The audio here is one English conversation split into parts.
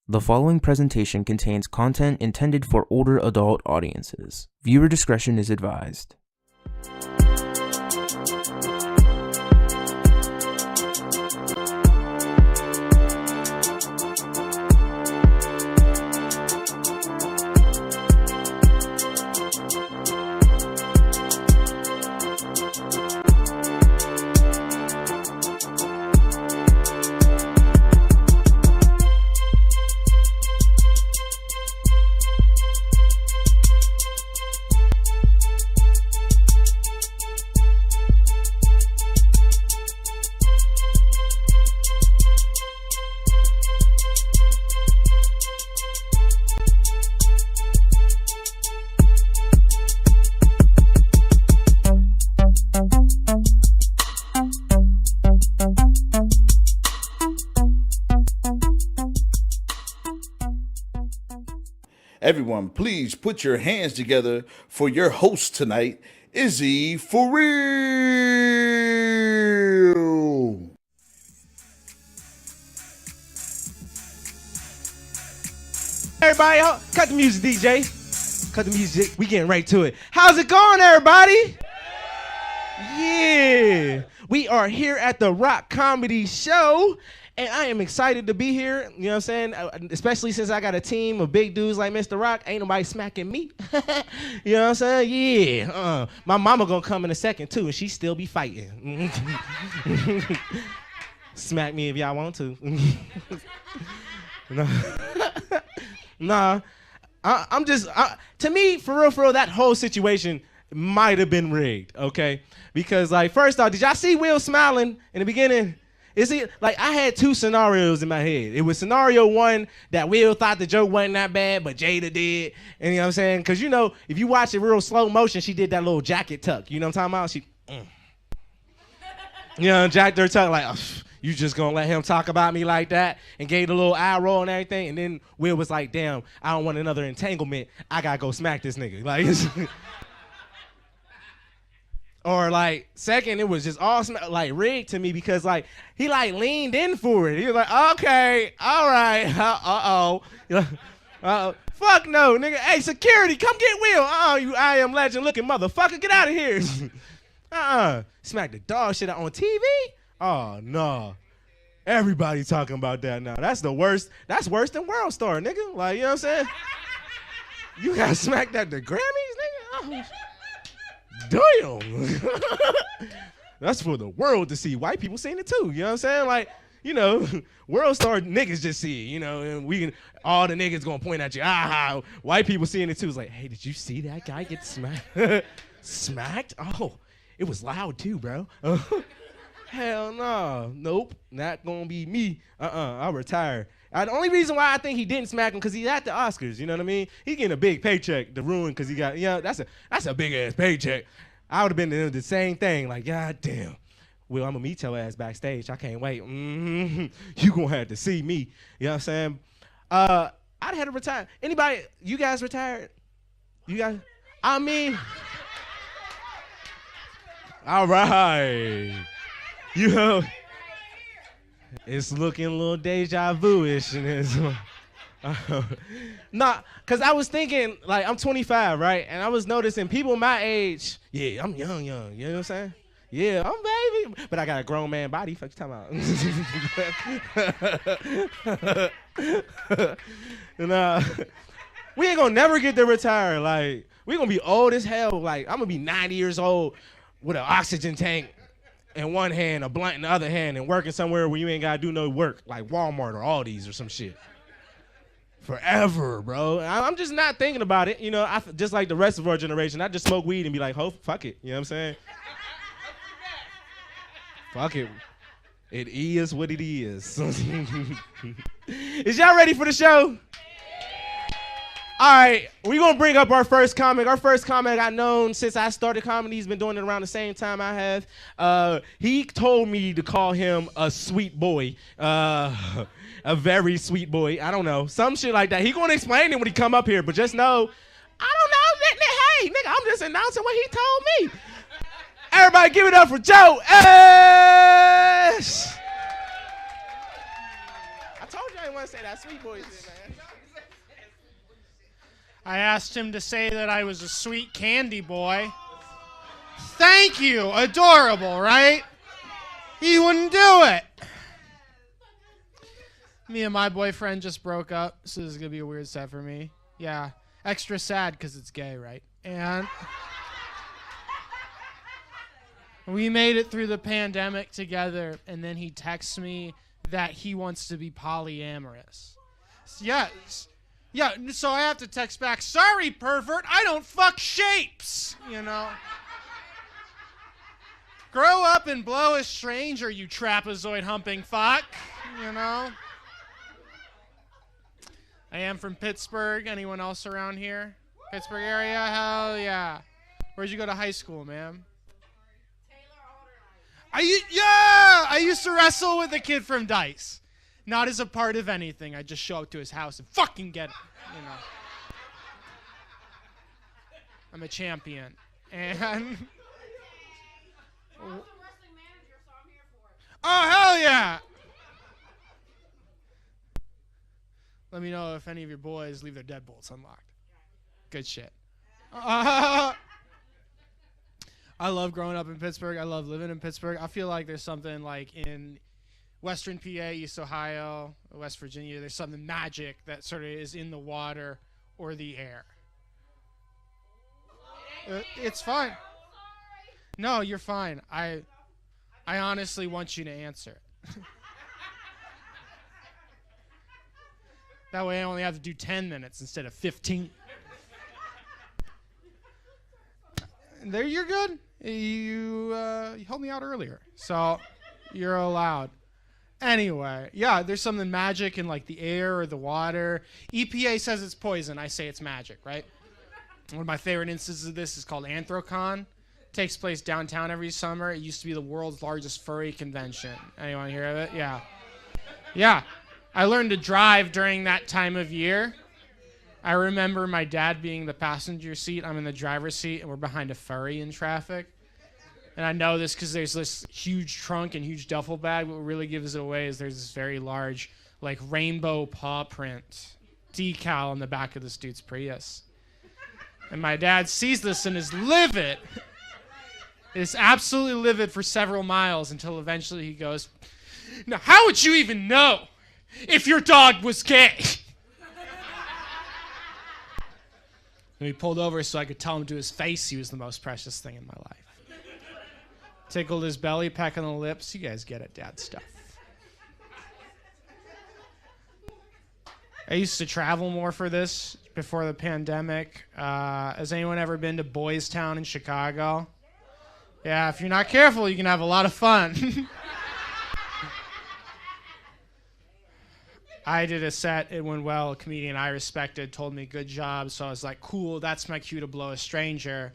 The following presentation contains content intended for older adult audiences. Viewer discretion is advised. Everyone, please put your hands together for your host tonight, Izzy For Real. Everybody, cut the music, DJ. Cut the music. We getting right to it. How's it going, everybody? Yeah. We are here at the Rock Comedy Show. And I am excited to be here, you know what I'm saying? Especially since I got a team of big dudes like Mr. Rock. Ain't nobody smacking me. You know what I'm saying? Yeah. My mama gonna come in a second, too, and she still be fighting. Smack me if y'all want to. Nah. I'm just, to me, for real, that whole situation might have been rigged, okay? Because, like, first off, did y'all see Will smiling in the beginning? Is it like I had two scenarios in my head? It was scenario one that Will thought the joke wasn't that bad, but Jada did. And you know what I'm saying? Because, you know, if you watch it real slow motion, she did that little jacket tuck. You know what I'm talking about? You know, jacked her tuck like, you just going to let him talk about me like that? And gave the little eye roll and everything. And then Will was like, damn, I don't want another entanglement. I got to go smack this nigga. Like, or like, second, it was just all like rigged to me because like he like leaned in for it. He was like, okay, all right, fuck no, nigga. Hey, security, come get Will. You I Am Legend looking motherfucker, get out of here. Smack the dog shit out on TV. Oh no, everybody talking about that now. That's the worst. That's worse than World Star, nigga. Like, you know what I'm saying? You got smacked at the Grammys, nigga. Damn. That's for the world to see. White people seen it too. You know what I'm saying? Like, you know, World Star niggas just see it, you know, and we can, all the niggas gonna point at you. White people seeing it too. It's like, hey, did you see that guy get smacked? Smacked? Oh, it was loud too, bro. Hell no. Nope. Not gonna be me. I'll retire. The only reason why I think he didn't smack him because he's at the Oscars, you know what I mean? He getting a big paycheck to ruin because he got, you know, that's a big ass paycheck. I would have been doing the same thing, like, God damn. Well, I'm gonna meet your ass backstage. I can't wait. You gonna have to see me. You know what I'm saying? I'd have to retire. Anybody, you guys retired? You guys? I mean, all right. You know, it's looking a little deja vu-ish. Nah, because I was thinking, like, I'm 25, right? And I was noticing people my age, yeah, I'm young, you know what I'm saying? Yeah, I'm baby, but I got a grown man body. Fuck you talking about? And, we ain't gonna never get to retire. Like, we gonna be old as hell. Like, I'm gonna be 90 years old with an oxygen tank in one hand, a blunt in the other hand, and working somewhere where you ain't gotta do no work, like Walmart or Aldi's or some shit. Forever, bro. I'm just not thinking about it. You know, just like the rest of our generation, I just smoke weed and be like, fuck it. You know what I'm saying? Fuck it. It is what it is. Is y'all ready for the show? All right, we're going to bring up our first comic. Our first comic I've known since I started comedy. He's been doing it around the same time I have. He told me to call him a sweet boy, a very sweet boy. I don't know, some shit like that. He going to explain it when he come up here, but just know, I don't know. Hey, nigga, I'm just announcing what he told me. Everybody give it up for Joe Ash. I told you didn't want to say that sweet boy shit, man. I asked him to say that I was a sweet candy boy. Thank you. Adorable, right? He wouldn't do it. Me and my boyfriend just broke up, so this is going to be a weird set for me. Yeah. Extra sad because it's gay, right? And we made it through the pandemic together, and then he texts me that he wants to be polyamorous. Yes. Yeah, so I have to text back, sorry, pervert, I don't fuck shapes, you know. Grow up and blow a stranger, you trapezoid humping fuck, you know. I am from Pittsburgh. Anyone else around here? Pittsburgh area? Hell yeah. Where'd you go to high school, ma'am? I used to wrestle with a kid from Dice. Not as a part of anything. I just show up to his house and fucking get it. You know. I'm a champion. And oh, hell yeah! Let me know if any of your boys leave their deadbolts unlocked. Good shit. I love growing up in Pittsburgh. I love living in Pittsburgh. I feel like there's something like in Western PA, East Ohio, West Virginia, there's something magic that sort of is in the water or the air. It's fine. No, you're fine. I honestly want you to answer. That way I only have to do 10 minutes instead of 15. There, you're good. You helped me out earlier, so you're allowed. Anyway, yeah, there's something magic in like the air or the water. EPA says it's poison. I say it's magic, right? One of my favorite instances of this is called Anthrocon. It takes place downtown every summer. It used to be the world's largest furry convention. Anyone hear of it? Yeah. Yeah. I learned to drive during that time of year. I remember my dad being in the passenger seat. I'm in the driver's seat, and we're behind a furry in traffic. And I know this because there's this huge trunk and huge duffel bag. What really gives it away is there's this very large, like, rainbow paw print decal on the back of this dude's Prius. And my dad sees this and is livid. Is absolutely livid for several miles until eventually he goes, now, how would you even know if your dog was gay? And he pulled over so I could tell him to his face he was the most precious thing in my life. Tickled his belly, peck on the lips. You guys get it, dad stuff. I used to travel more for this before the pandemic. Has anyone ever been to Boys Town in Chicago? Yeah, if you're not careful, you can have a lot of fun. I did a set, it went well. A comedian I respected told me good job, so I was like, cool, that's my cue to blow a stranger.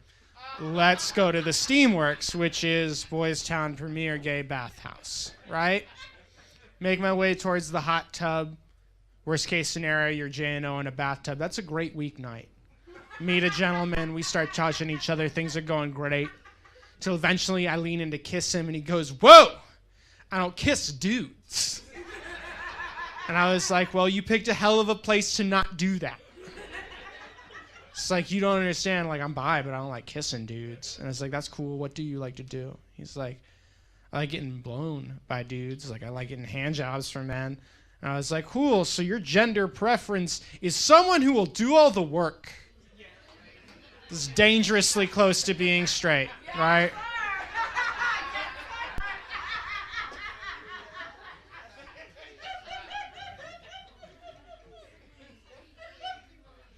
Let's go to the Steamworks, which is Boys Town premier gay bathhouse, right? Make my way towards the hot tub. Worst case scenario, you're J&O in a bathtub. That's a great weeknight. Meet a gentleman, we start touching each other, things are going great. Till eventually I lean in to kiss him and he goes, whoa, I don't kiss dudes. And I was like, well, you picked a hell of a place to not do that. It's like, you don't understand, like, I'm bi, but I don't like kissing dudes. And it's like, that's cool. What do you like to do? He's like, I like getting blown by dudes. Like, I like getting hand jobs from men. And I was like, cool. So your gender preference is someone who will do all the work. This is dangerously close to being straight, right?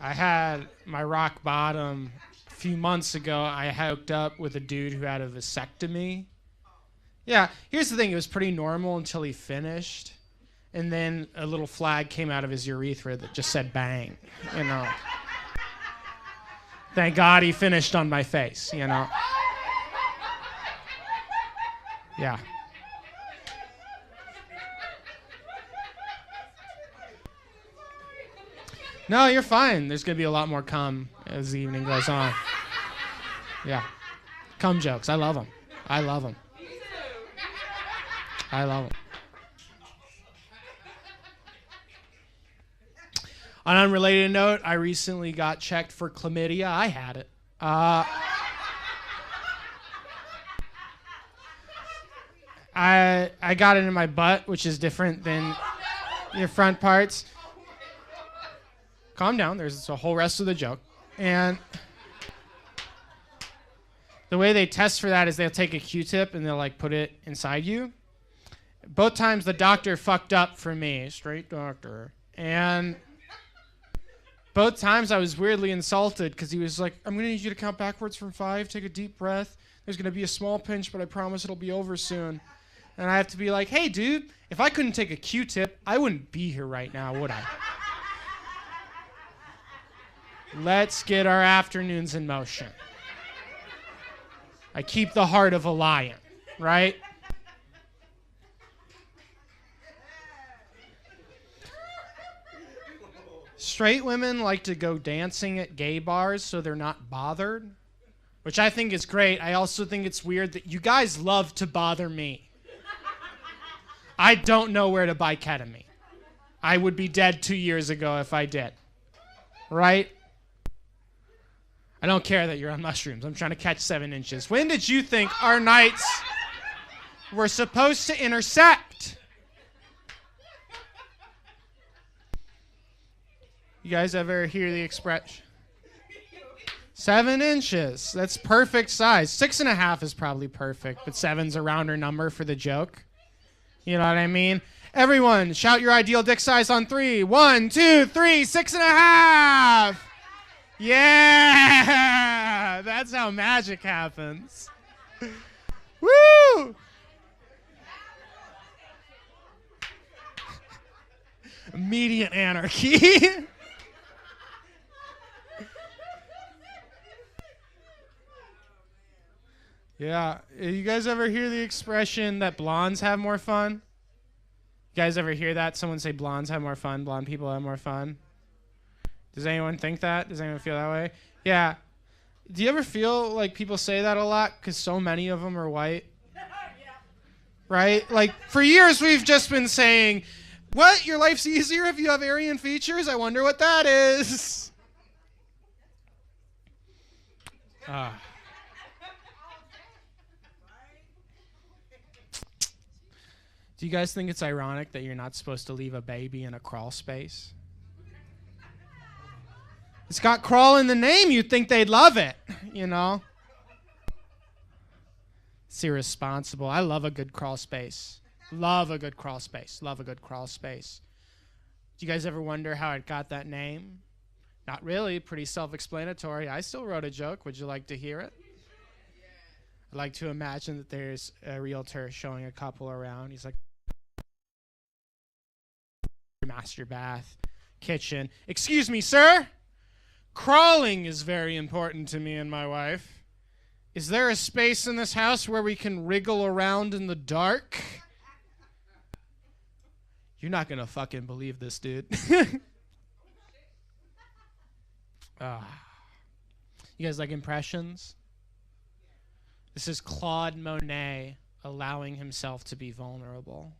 I had my rock bottom a few months ago. I hooked up with a dude who had a vasectomy. Yeah, here's the thing. It was pretty normal until he finished. And then a little flag came out of his urethra that just said bang, you know. Thank God he finished on my face, you know. Yeah. No, you're fine. There's going to be a lot more cum as the evening goes on. Yeah. Cum jokes. I love them. I love them. I love them. On an unrelated note, I recently got checked for chlamydia. I had it. I got it in my butt, which is different than your front parts. Calm down. There's a whole rest of the joke. And the way they test for that is they'll take a Q-tip and they'll like put it inside you. Both times the doctor fucked up for me, straight doctor. And both times I was weirdly insulted because he was like, I'm going to need you to count backwards from 5, take a deep breath. There's going to be a small pinch, but I promise it'll be over soon. And I have to be like, hey, dude, if I couldn't take a Q-tip, I wouldn't be here right now, would I? Let's get our afternoons in motion. I keep the heart of a lion, right? Straight women like to go dancing at gay bars so they're not bothered, which I think is great. I also think it's weird that you guys love to bother me. I don't know where to buy ketamine. I would be dead 2 years ago if I did. Right? I don't care that you're on mushrooms. I'm trying to catch 7 inches. When did you think our nights were supposed to intersect? You guys ever hear the expression? 7 inches. That's perfect size. 6.5 is probably perfect, but 7's a rounder number for the joke. You know what I mean? Everyone, shout your ideal dick size on 3. 1, 2, 3, 6.5. Yeah, that's how magic happens. Woo! Immediate anarchy. Yeah, you guys ever hear the expression that blondes have more fun? You guys ever hear that? Someone say blondes have more fun, blonde people have more fun? Does anyone think that? Does anyone feel that way? Yeah. Do you ever feel like people say that a lot because so many of them are white? Right? Like, for years we've just been saying, what? Your life's easier if you have Aryan features? I wonder what that is. Do you guys think it's ironic that you're not supposed to leave a baby in a crawl space? It's got crawl in the name. You'd think they'd love it, you know? It's irresponsible. I love a good crawl space. Love a good crawl space. Love a good crawl space. Do you guys ever wonder how it got that name? Not really. Pretty self-explanatory. I still wrote a joke. Would you like to hear it? I'd like to imagine that there's a realtor showing a couple around. He's like, master bath, kitchen. Excuse me, sir. Crawling is very important to me and my wife. Is there a space in this house where we can wriggle around in the dark? You're not gonna fucking believe this, dude. You guys like impressions? This is Claude Monet allowing himself to be vulnerable.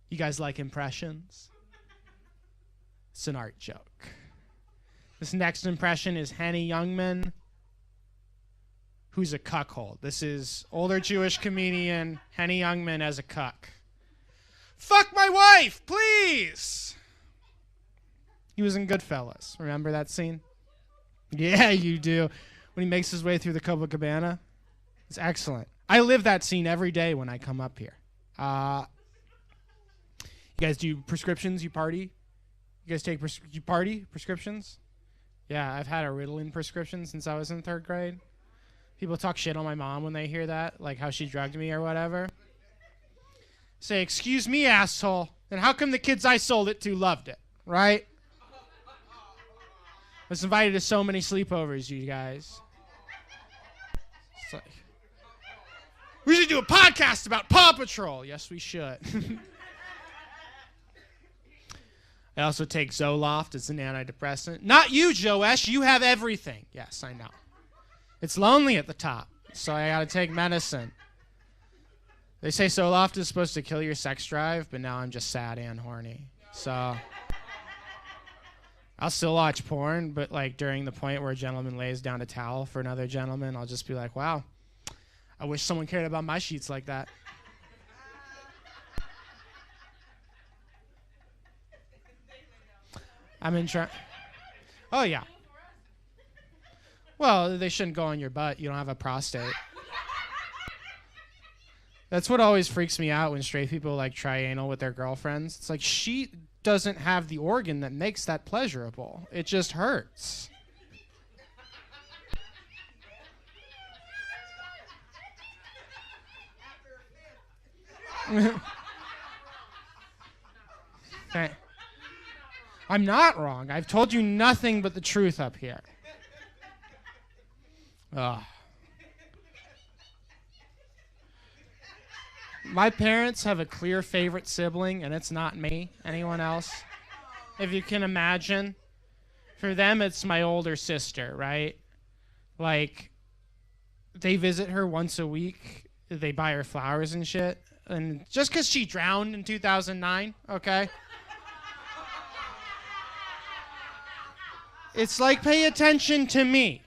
You guys like impressions? It's an art joke. This next impression is Henny Youngman, who's a cuckold. This is older Jewish comedian Henny Youngman as a cuck. Fuck my wife, please! He was in Goodfellas. Remember that scene? Yeah, you do. When he makes his way through the Copacabana. It's excellent. I live that scene every day when I come up here. You guys do prescriptions? You party? You guys take you party prescriptions? Yeah, I've had a Ritalin prescription since I was in 3rd grade. People talk shit on my mom when they hear that, like how she drugged me or whatever. Say, excuse me, asshole. Then how come the kids I sold it to loved it, right? I was invited to so many sleepovers, you guys. It's like, we should do a podcast about Paw Patrol. Yes, we should. I also take Zoloft. It's an antidepressant. Not you, Joesh. You have everything. Yes, I know. It's lonely at the top, so I gotta take medicine. They say Zoloft is supposed to kill your sex drive, but now I'm just sad and horny. So I'll still watch porn, but like during the point where a gentleman lays down a towel for another gentleman, I'll just be like, wow, I wish someone cared about my sheets like that. Oh, yeah. Well, they shouldn't go on your butt. You don't have a prostate. That's what always freaks me out when straight people like try anal with their girlfriends. It's like she doesn't have the organ that makes that pleasurable. It just hurts. Okay. I'm not wrong. I've told you nothing but the truth up here. Ugh. My parents have a clear favorite sibling, and it's not me. Anyone else? If you can imagine. For them, it's my older sister, right? Like, they visit her once a week. They buy her flowers and shit. And just because she drowned in 2009, okay? It's like, pay attention to me.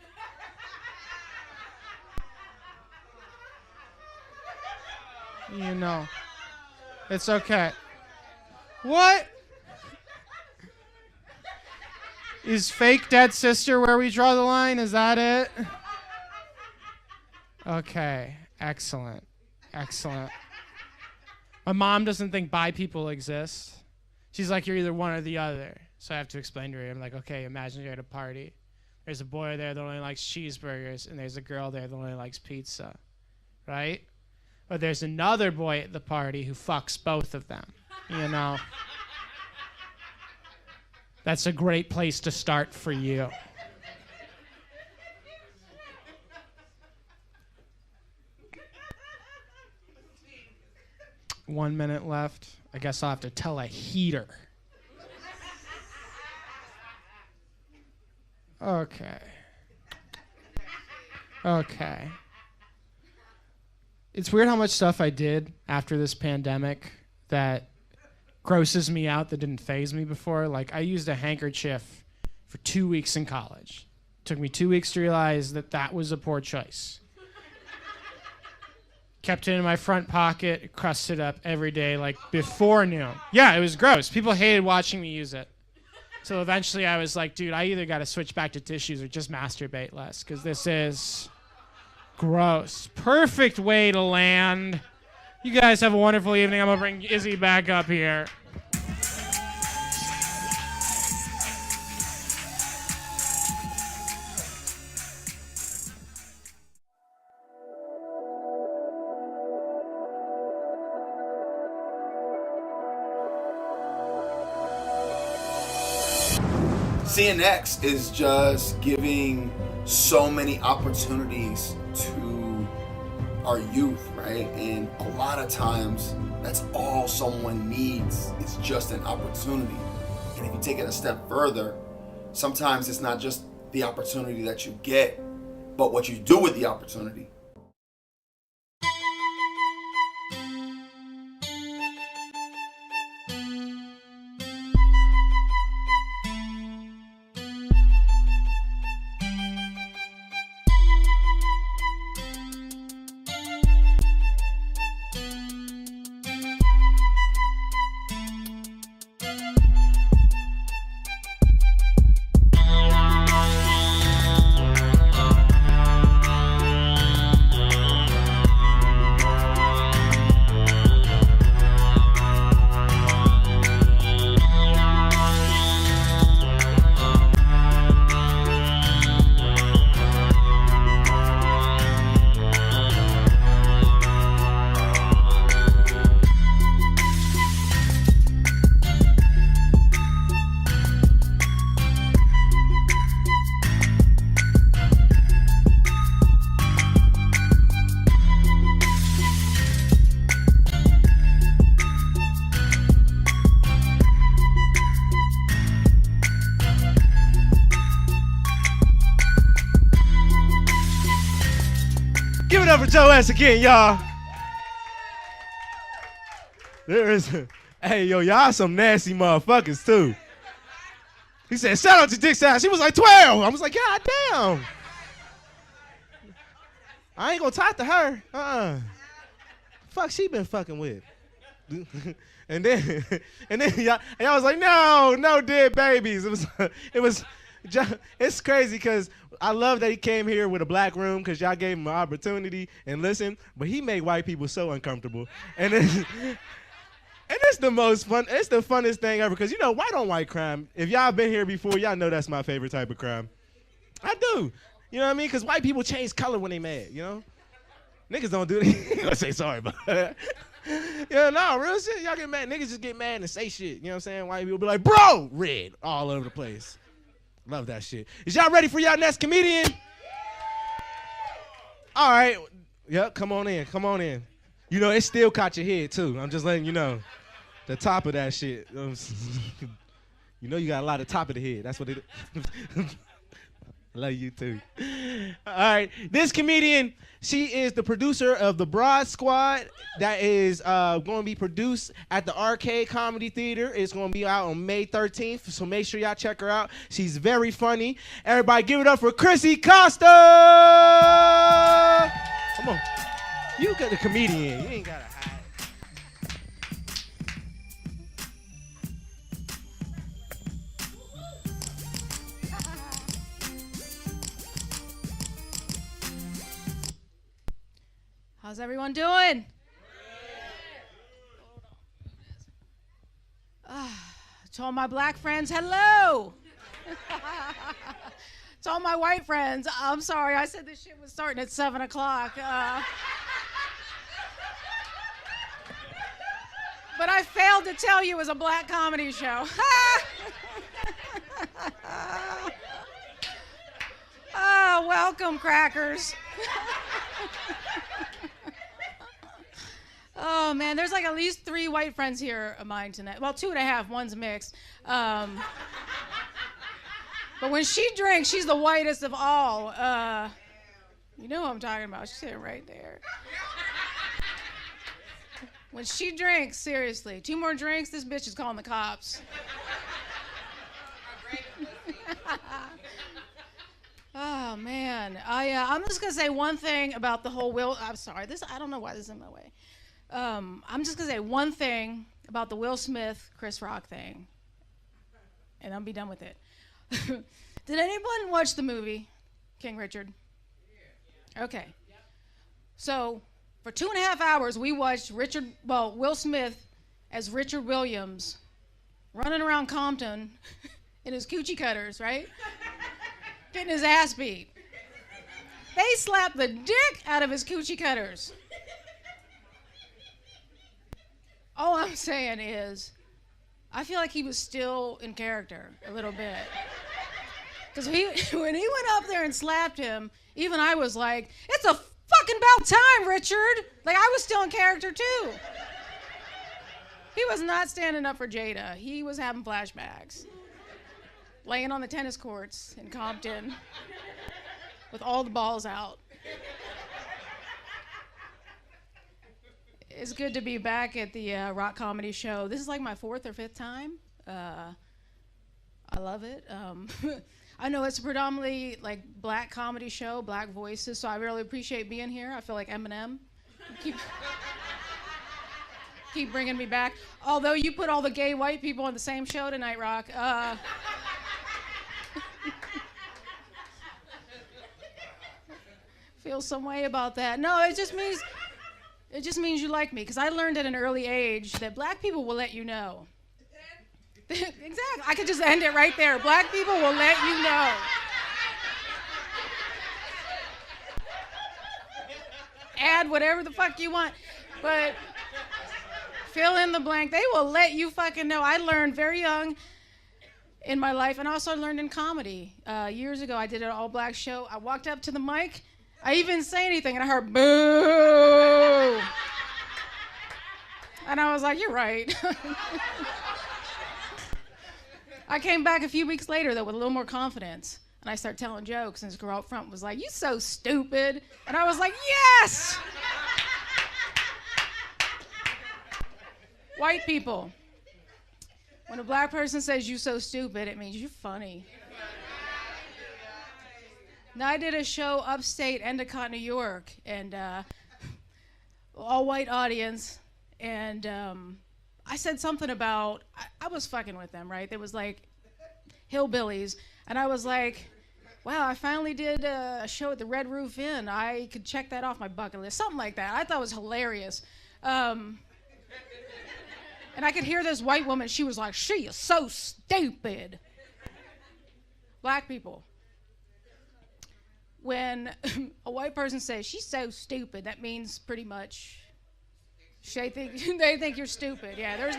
You know. It's okay. What? Is fake dead sister where we draw the line? Is that it? Okay. Excellent. Excellent. My mom doesn't think bi people exist. She's like, you're either one or the other. So I have to explain to her. I'm like, okay, imagine you're at a party. There's a boy there that only likes cheeseburgers, and there's a girl there that only likes pizza. Right? But there's another boy at the party who fucks both of them. You know? That's a great place to start for you. One minute left. I guess I'll have to tell a heater. Okay. Okay. It's weird how much stuff I did after this pandemic that grosses me out that didn't faze me before. Like, I used a handkerchief for 2 weeks in college. It took me 2 weeks to realize that that was a poor choice. Kept it in my front pocket, crusted up every day, like before noon. Yeah, it was gross. People hated watching me use it. So eventually I was like, dude, I either got to switch back to tissues or just masturbate less, because this is gross. Perfect way to land. You guys have a wonderful evening. I'm going to bring Izzy back up here. CNX is just giving so many opportunities to our youth, right? And a lot of times, that's all someone needs. It's just an opportunity. And if you take it a step further, sometimes it's not just the opportunity that you get, but what you do with the opportunity. Give it up for Joe S again, y'all. There is, hey, yo, y'all some nasty motherfuckers too. He said, shout out to Dick size. She was like 12. I was like, God damn. I ain't gonna talk to her. Fuck she been fucking with. and then y'all was like, no dead babies. It's crazy because I love that he came here with a black room because y'all gave him an opportunity and listen, but he made white people so uncomfortable. And then and it's the most fun, it's the funnest thing ever because, you know, white on white crime, if y'all been here before, y'all know that's my favorite type of crime. I do. You know what I mean? Because white people change color when they mad, you know? Niggas don't do that. I say sorry, but yeah, no, real shit. Y'all get mad. Niggas just get mad and say shit. You know what I'm saying? White people be like, bro, red all over the place. Love that shit. Is y'all ready for y'all next comedian? All right. Yep, come on in. Come on in. You know, it still caught your head, too. I'm just letting you know. The top of that shit. You know you got a lot of top of the head. That's what it is. Love you too. All right, this comedian, she is the producer of the Broad Squad that is going to be produced at the Arcade Comedy Theater. It's going to be out on May 13th, so make sure y'all check her out. She's very funny. Everybody give it up for Chrissy Costa! Come on. You got the comedian. You ain't got to hide. How's everyone doing? To all my black friends, hello. To all my white friends, I'm sorry, I said this shit was starting at 7 o'clock. But I failed to tell you it was a black comedy show. Oh, welcome, crackers. Oh, man, there's like at least 3 white friends here of mine tonight. Well, 2.5, one's mixed. But when she drinks, she's the whitest of all. You know what I'm talking about. She's sitting right there. When she drinks, seriously, 2 more drinks, this bitch is calling the cops. Oh, man. I'm just going to say one thing about the whole I'm sorry. I don't know why this is in my way. I'm just going to say one thing about the Will Smith, Chris Rock thing. And I'll be done with it. Did anyone watch the movie, King Richard? Okay. So, for 2.5 hours, we watched Will Smith as Richard Williams running around Compton in his coochie cutters, right? Getting his ass beat. They slapped the dick out of his coochie cutters. All I'm saying is, I feel like he was still in character a little bit. Because when he went up there and slapped him, even I was like, it's a fucking about time, Richard. Like, I was still in character, too. He was not standing up for Jada. He was having flashbacks. Laying on the tennis courts in Compton with all the balls out. It's good to be back at the Rock Comedy Show. This is like my 4th or 5th time. I love it. I know it's a predominantly like black comedy show, black voices, so I really appreciate being here. I feel like Eminem. Keep bringing me back. Although you put all the gay white people on the same show tonight, Rock. Feel some way about that. No, it just means you like me, because I learned at an early age that black people will let you know. Exactly. I could just end it right there. Black people will let you know. Add whatever the fuck you want, but fill in the blank. They will let you fucking know. I learned very young in my life, and also learned in comedy. Years ago, I did an all-black show. I walked up to the mic. I even didn't say anything, and I heard boo. And I was like, you're right. I came back a few weeks later, though, with a little more confidence. And I started telling jokes, and this girl up front was like, you so stupid. And I was like, yes! White people. When a black person says you so stupid, it means you're funny. Now, I did a show upstate Endicott, New York, and all white audience, and I said something about, I was fucking with them, right? There was like hillbillies, and I was like, wow, I finally did a show at the Red Roof Inn. I could check that off my bucket list, something like that. I thought it was hilarious. And I could hear this white woman, she was like, she is so stupid. Black people. When a white person says, she's so stupid, that means pretty much they think you're stupid. Yeah, there's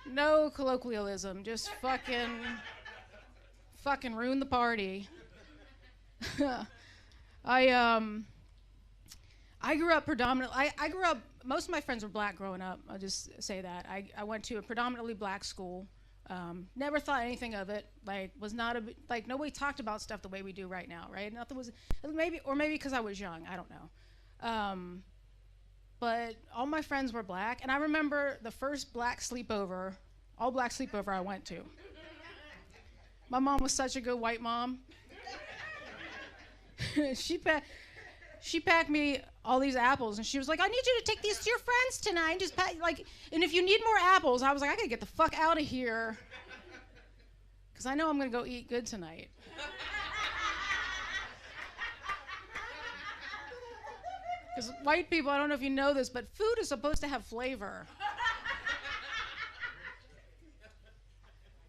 no colloquialism, just fucking ruin the party. I grew up predominantly, I grew up, most of my friends were black growing up, I'll just say that. I went to a predominantly black school. Never thought anything of it. Like, was not like, nobody talked about stuff the way we do right now, right? Nothing was, maybe because I was young, I don't know. But all my friends were black, and I remember the first black sleepover, all black sleepover I went to. My mom was such a good white mom. She packed me all these apples, and she was like, I need you to take these to your friends tonight. And just and if you need more apples, I was like, I gotta get the fuck out of here, because I know I'm gonna go eat good tonight. Because white people, I don't know if you know this, but food is supposed to have flavor.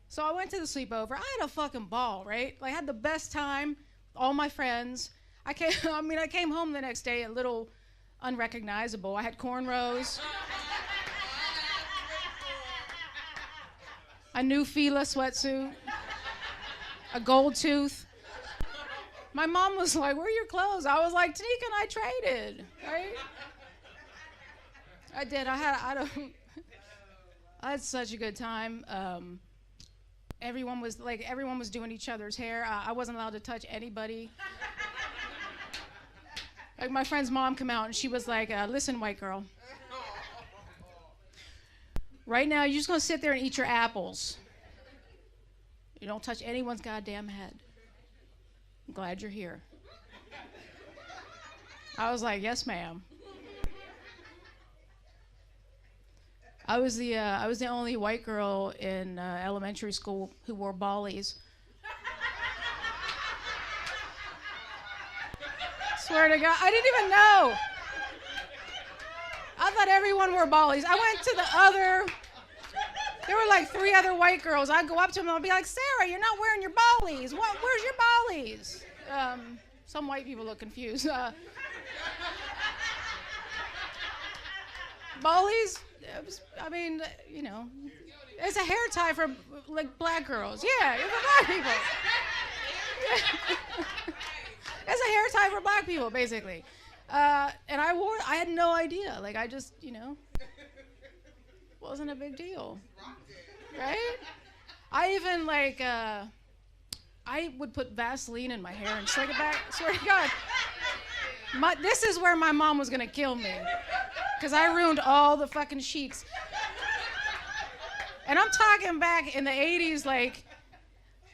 So I went to the sleepover. I had a fucking ball, right? Like, I had the best time, all my friends. I came home the next day a little unrecognizable. I had cornrows, a new Fila sweatsuit, a gold tooth. My mom was like, where are your clothes? I was like, Tanika and I traded, right? I did. I had such a good time. Everyone was doing each other's hair. I wasn't allowed to touch anybody. Like, my friend's mom came out and she was like, listen, white girl. Right now, you're just gonna sit there and eat your apples. You don't touch anyone's goddamn head. I'm glad you're here. I was like, yes, ma'am. I was the only white girl in elementary school who wore ballies. Swear to God, I didn't even know. I thought everyone wore ballies. I went to there were like 3 other white girls. I'd go up to them and I'd be like, Sarah, you're not wearing your ballies. Where's your ballies? Some white people look confused. Ballies? It's a hair tie for like black girls. Yeah, it's for black people. It's a hair tie for black people, basically. And I had no idea. Like, I just, wasn't a big deal. Right? I even, I would put Vaseline in my hair and slick it back. Swear to God. This is where my mom was going to kill me. Because I ruined all the fucking sheets. And I'm talking back in the 80s, like,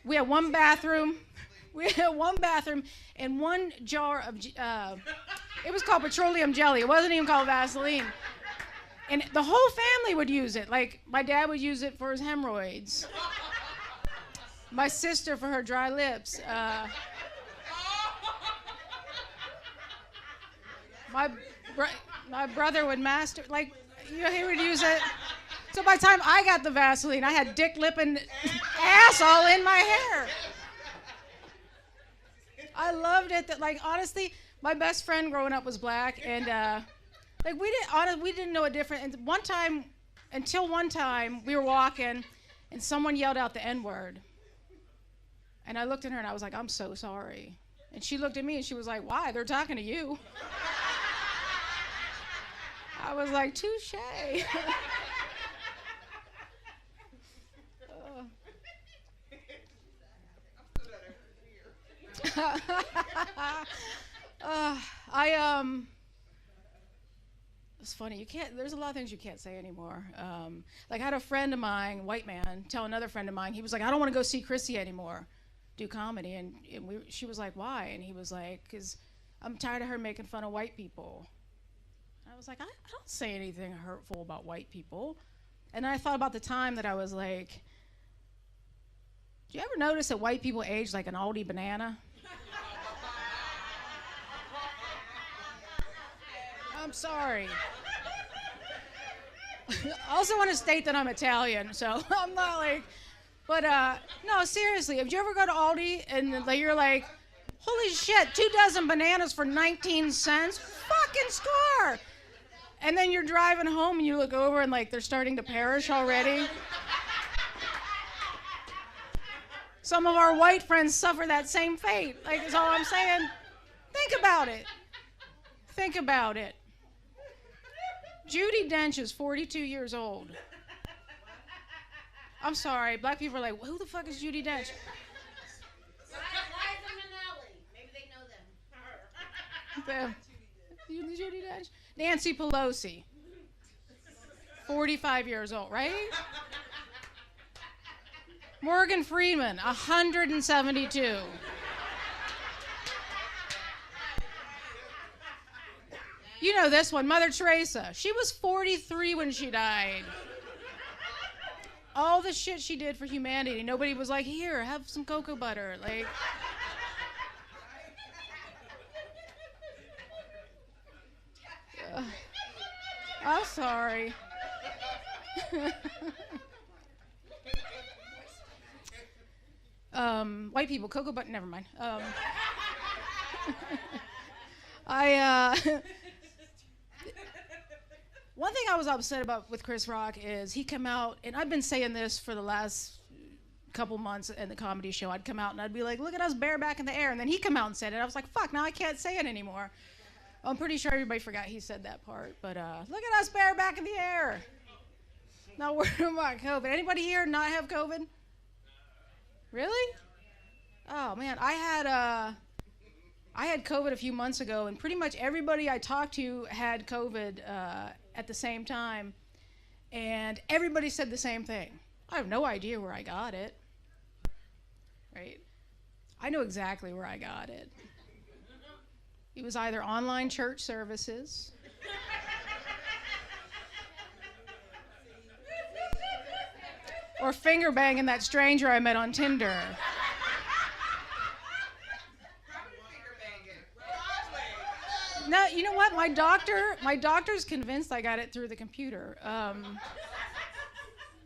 we had one bathroom. We had one bathroom and one jar of, it was called petroleum jelly. It wasn't even called Vaseline. And the whole family would use it. Like, my dad would use it for his hemorrhoids. My sister for her dry lips. My brother would he would use it. So by the time I got the Vaseline, I had dick, lip, and ass all in my hair. I loved it. Honestly, my best friend growing up was black, and we didn't know a difference. And until one time, we were walking, and someone yelled out the N-word, and I looked at her and I was like, I'm so sorry. And she looked at me and she was like, why? They're talking to you. I was like, touche. it's funny. There's a lot of things you can't say anymore. Like I had a friend of mine, white man, tell another friend of mine. He was like, I don't want to go see Chrissy anymore, do comedy. And she was like, why? And he was like, because I'm tired of her making fun of white people. I was like, I don't say anything hurtful about white people. And I thought about the time that I was like, do you ever notice that white people age like an Aldi banana? I'm sorry. I also want to state that I'm Italian, so I'm not like, but no, seriously, if you ever go to Aldi and you're like, holy shit, 2 dozen bananas for 19 cents? Fucking score! And then you're driving home and you look over and like they're starting to perish already. Some of our white friends suffer that same fate. Like, is all I'm saying. Think about it. Think about it. Judi Dench is 42 years old. I'm sorry, black people are like, who the fuck is Judi Dench? Maybe they know them. Judi Dench? Nancy Pelosi. 45 years old, right? Morgan Freeman, 172. You know this one, Mother Teresa. She was 43 when she died. All the shit she did for humanity. Nobody was like, here, have some cocoa butter. Like, I'm sorry. White people, cocoa butter, never mind. One thing I was upset about with Chris Rock is he came out, and I've been saying this for the last couple months in the comedy show. I'd come out and I'd be like, look at us bareback in the air. And then he come out and said it. I was like, fuck, now I can't say it anymore. I'm pretty sure everybody forgot he said that part. But look at us bareback in the air. Not worried about COVID. Anybody here not have COVID? Really? Oh, man. I had COVID a few months ago, and pretty much everybody I talked to had COVID at the same time, and everybody said the same thing. I have no idea where I got it, right? I know exactly where I got it. It was either online church services, or finger banging that stranger I met on Tinder. No, you know what? My doctor's convinced I got it through the computer.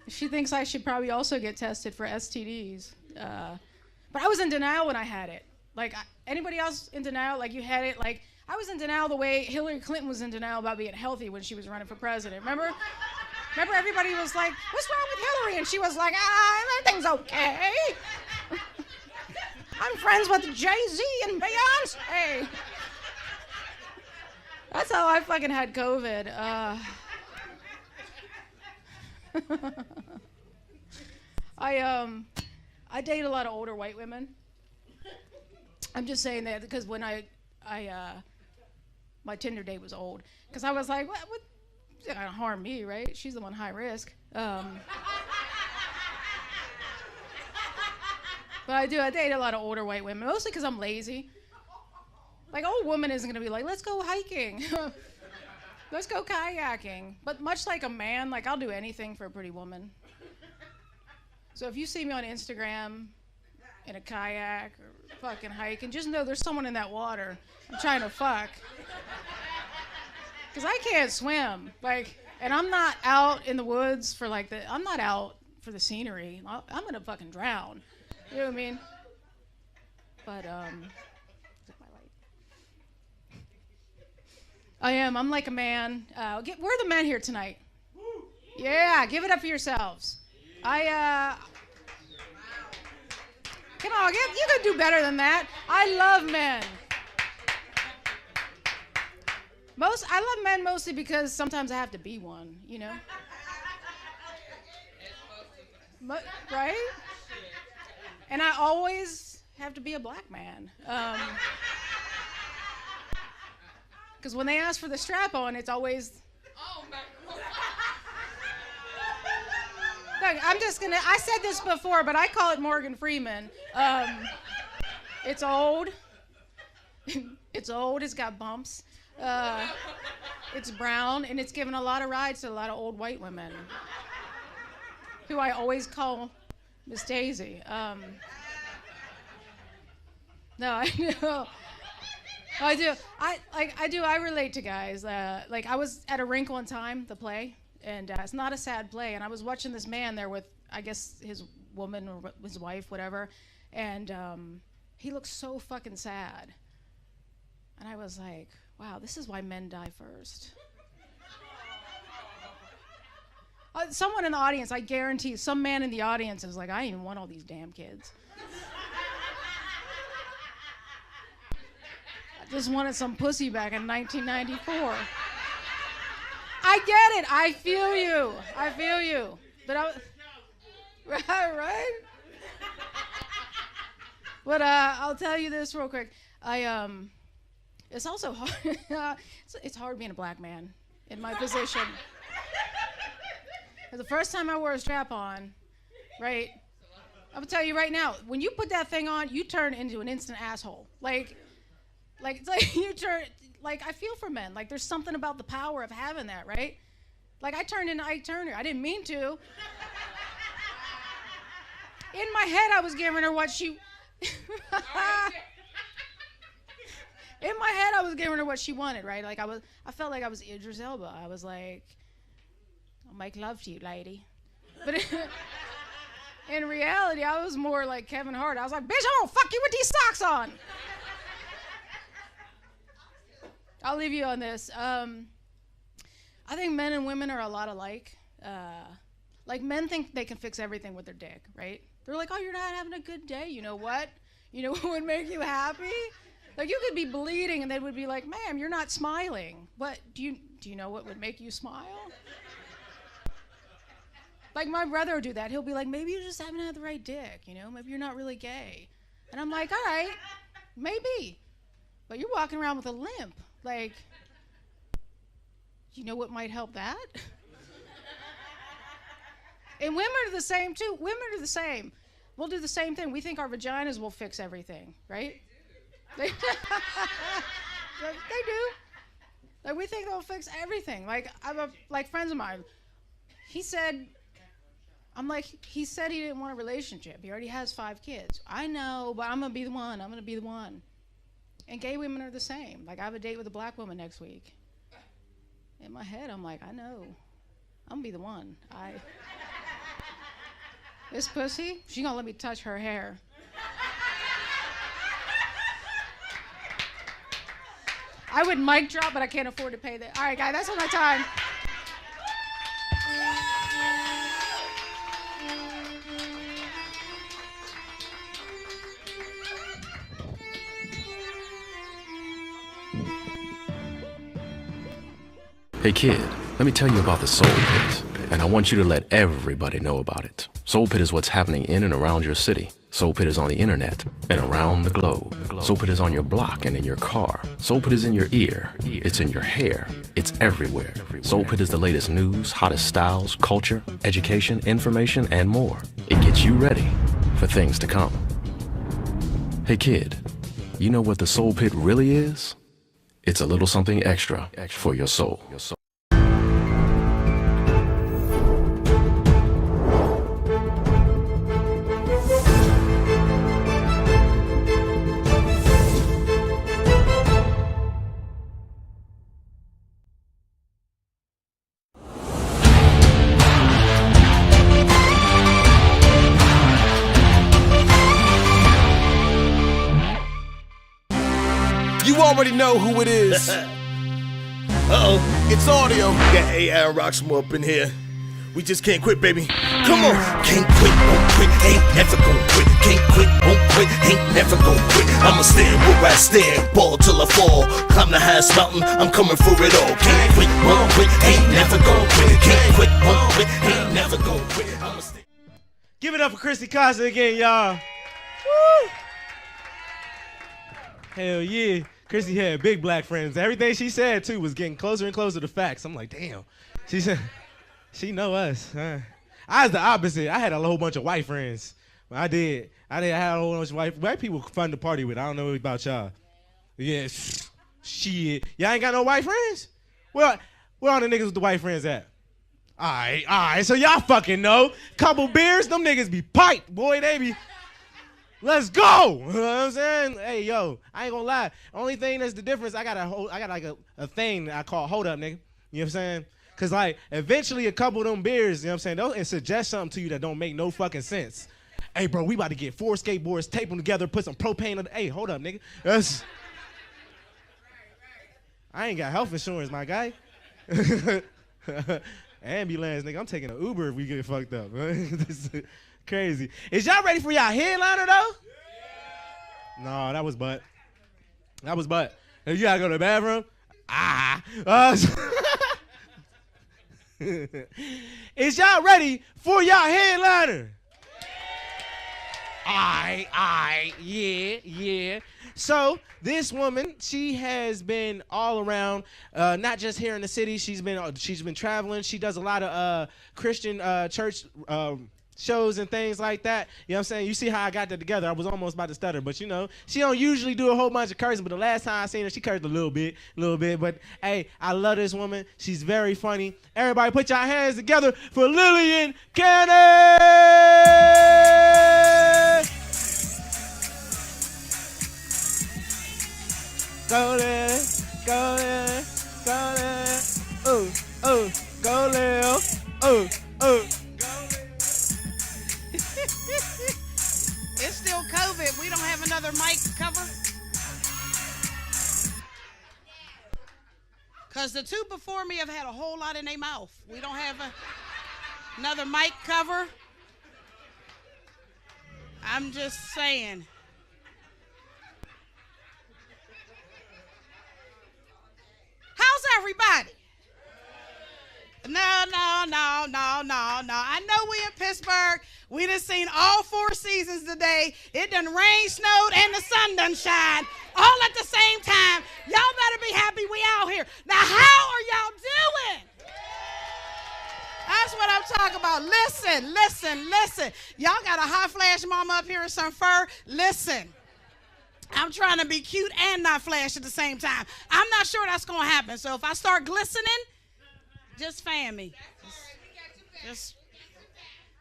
She thinks I should probably also get tested for STDs. But I was in denial when I had it. Like, anybody else in denial? Like, you had it? Like, I was in denial the way Hillary Clinton was in denial about being healthy when she was running for president. Remember everybody was like, what's wrong with Hillary? And she was like, everything's okay. I'm friends with Jay-Z and Beyonce. That's how I fucking had COVID. I date a lot of older white women. I'm just saying that because when my Tinder date was old, because I was like, what? She's not gonna harm me, right? She's the one high risk. But I date a lot of older white women, mostly because I'm lazy. Like, old woman isn't gonna be like, let's go hiking. Let's go kayaking. But much like a man, like, I'll do anything for a pretty woman. So if you see me on Instagram in a kayak or fucking hiking, just know there's someone in that water I'm trying to fuck. Because I can't swim. Like, and I'm not out in the woods for I'm not out for the scenery. I'm gonna fucking drown. You know what I mean? But, I am. I'm like a man. We're the men here tonight. Yeah, give it up for yourselves. Come on, you can do better than that. I love men. I love men mostly because sometimes I have to be one, you know? Right? And I always have to be a black man. Because when they ask for the strap on, it's always Look, I said this before, but I call it Morgan Freeman. It's old. It's old, it's got bumps. It's brown, and it's given a lot of rides to a lot of old white women, who I always call Miss Daisy. No, I know. I do. I relate to guys. Like, I was at A Wrinkle in Time, the play, and it's not a sad play. And I was watching this man there with, I guess, his woman or his wife, whatever. And he looked so fucking sad. And I was like, wow, this is why men die first. Someone in the audience, I guarantee, some man in the audience is like, I didn't even want all these damn kids. I just wanted some pussy back in 1994. I get it. I feel you. But right? But I'll tell you this real quick. It's also hard. It's hard being a black man in my position. The first time I wore a strap on, right? I'm gonna tell you right now, when you put that thing on, you turn into an instant asshole. Like it's like you turn. Like, I feel for men. Like, there's something about the power of having that, right? Like, I turned into Ike Turner. I didn't mean to. In my head, I was giving her what she. In my head, I was giving her what she wanted, right? Like, I felt like I was Idris Elba. I was like, I'll make love to you, lady. But in reality, I was more like Kevin Hart. I was like, bitch, I'm gonna fuck you with these socks on. I'll leave you on this. I think men and women are a lot alike. Like, men think they can fix everything with their dick, right? They're like, oh, you're not having a good day. You know what? You know what would make you happy? Like, you could be bleeding and they would be like, ma'am, you're not smiling. What, do you know what would make you smile? Like, my brother would do that. He'll be like, maybe you just haven't had the right dick, you know? Maybe you're not really gay. And I'm like, all right, maybe. But you're walking around with a limp. Like, you know what might help that? And women are the same, too. Women are the same. We'll do the same thing. We think our vaginas will fix everything, right? They do. Like, we think they'll fix everything. Like, like, friends of mine, he said he didn't want a relationship. He already has 5 kids. I know, but I'm going to be the one. And gay women are the same. Like, I have a date with a black woman next week. In my head, I'm like, I know. I'm going to be the one. This pussy, she going to let me touch her hair. I would mic drop, but I can't afford to pay that. All right, guys, that's all my time. Hey kid, let me tell you about the Soul Pit, and I want you to let everybody know about it. Soul Pit is what's happening in and around your city. Soul Pit is on the internet and around the globe. Soul Pit is on your block and in your car. Soul Pit is in your ear. It's in your hair. It's everywhere. Soul Pit is the latest news, hottest styles, culture, education, information, and more. It gets you ready for things to come. Hey kid, you know what the Soul Pit really is? It's a little something extra for your soul. You already know who it is. Uh-oh. It's audio. We got A.I. Rocksmore up in here. We just can't quit, baby. Come on. Can't quit, won't quit, ain't never gon' quit. Can't quit, won't quit, ain't never gon' quit. I'ma stand where I stand, ball till I fall. Climb the highest mountain, I'm coming for it all. Can't quit, won't quit, ain't never gon' quit. Can't quit, won't quit, ain't never gon' quit. I'ma stand. Give it up for Chrissy Casa again, y'all. Woo! Hell yeah. Chrissy had big black friends. Everything she said, too, was getting closer and closer to facts. I'm like, damn. She said, she know us. Huh? I was the opposite. I had a whole bunch of white friends. I did. I had a whole bunch of white people fun to party with. I don't know about y'all. Yeah, shit. Y'all ain't got no white friends? Well, where all the niggas with the white friends at? All right. So y'all fucking know. Couple beers, them niggas be piped. Boy, they be... Let's go. You know what I'm saying? Hey, yo, I ain't gonna lie. Only thing that's the difference, I got like a thing that I call hold up, nigga. You know what I'm saying? Cause like eventually a couple of them beers, you know what I'm saying, they'll suggest something to you that don't make no fucking sense. Hey, bro, we about to get 4 skateboards, tape them together, put some propane on the... Hey, hold up, nigga. I ain't got health insurance, my guy. Ambulance, nigga. I'm taking an Uber if we get fucked up. This is crazy. Is y'all ready for y'all headliner, though? Yeah. No, that was butt. You gotta go to the bathroom? Is y'all ready for y'all headliner? Yeah. So this woman, she has been all around, not just here in the city. She's been traveling. She does a lot of Christian church shows and things like that. You know what I'm saying? You see how I got that together. I was almost about to stutter, but you know, she don't usually do a whole bunch of cursing, but the last time I seen her, she cursed a little bit. But hey, I love this woman. She's very funny. Everybody put your hands together for Lillian Cannon! Go there, go there, go there. Go Lil. It's still COVID. We don't have another mic cover. Because the two before me have had a whole lot in their mouth. We don't have another mic cover. I'm just saying. How's everybody? No. I know we in Pittsburgh. We done seen all 4 seasons today. It done rain, snowed, and the sun done shine all at the same time. Y'all better be happy we out here. Now, how are y'all doing? That's what I'm talking about. Listen. Y'all got a hot flash mama up here in some fur. Listen. I'm trying to be cute and not flash at the same time. I'm not sure that's going to happen. So if I start glistening, just fan me. Just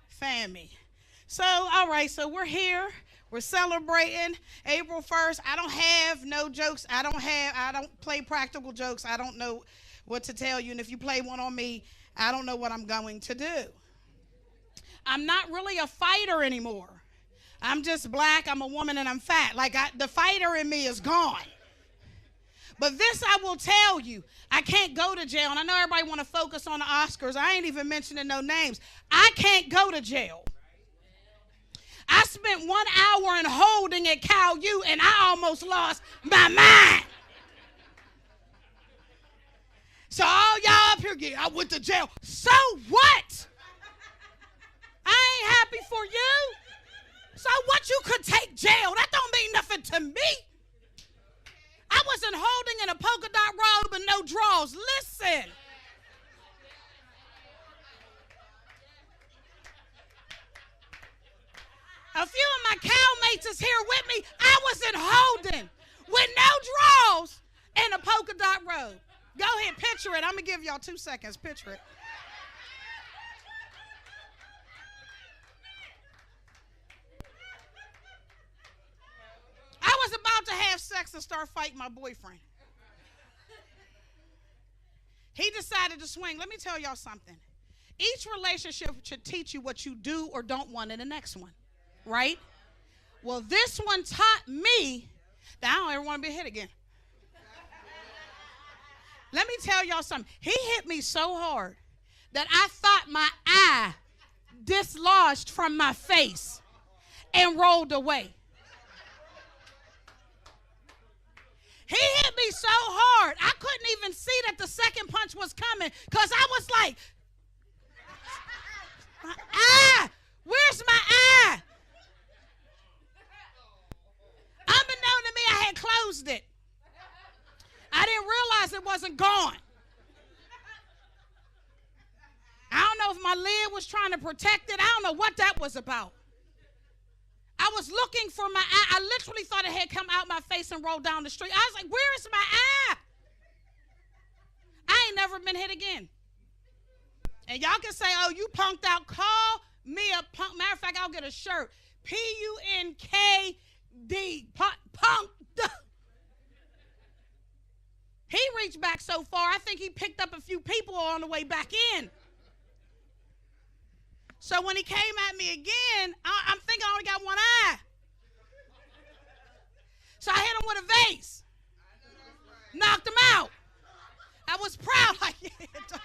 fan me. So, all right, so we're here. We're celebrating April 1st. I don't have no jokes. I don't play practical jokes. I don't know what to tell you. And if you play one on me, I don't know what I'm going to do. I'm not really a fighter anymore. I'm just black, I'm a woman, and I'm fat. Like, the fighter in me is gone. But this I will tell you, I can't go to jail. And I know everybody want to focus on the Oscars. I ain't even mentioning no names. I can't go to jail. I spent 1 hour in holding at Cal U, and I almost lost my mind. So all y'all up here, I went to jail. So what? I ain't happy for you. So what, you could take jail? That don't mean nothing to me. I wasn't holding in a polka dot robe and no drawers. Listen. A few of my cow mates is here with me. I wasn't holding with no drawers and a polka dot robe. Go ahead, picture it. I'm going to give y'all 2 seconds. Picture it. I was about to have sex and start fighting my boyfriend. He decided to swing. Let me tell y'all something. Each relationship should teach you what you do or don't want in the next one, right? Well, this one taught me that I don't ever want to be hit again. Let me tell y'all something. He hit me so hard that I thought my eye dislodged from my face and rolled away. He hit me so hard, I couldn't even see that the second punch was coming because I was like, my eye, where's my eye? Unbeknown to me, I had closed it. I didn't realize it wasn't gone. know if my lid was trying to protect it. I don't know what that was about. I was looking for my eye. I literally thought it had come out my face and rolled down the street. I was like, where is my eye? I ain't never been hit again. And y'all can say, oh, you punked out. Call me a punk. Matter of fact, I'll get a shirt. P-U-N-K-D. Punk. He reached back so far, I think he picked up a few people on the way back in. So when he came at me again, I'm thinking I only got one eye. So I hit him with a vase. Knocked him out. I was proud. Like, yeah, dog.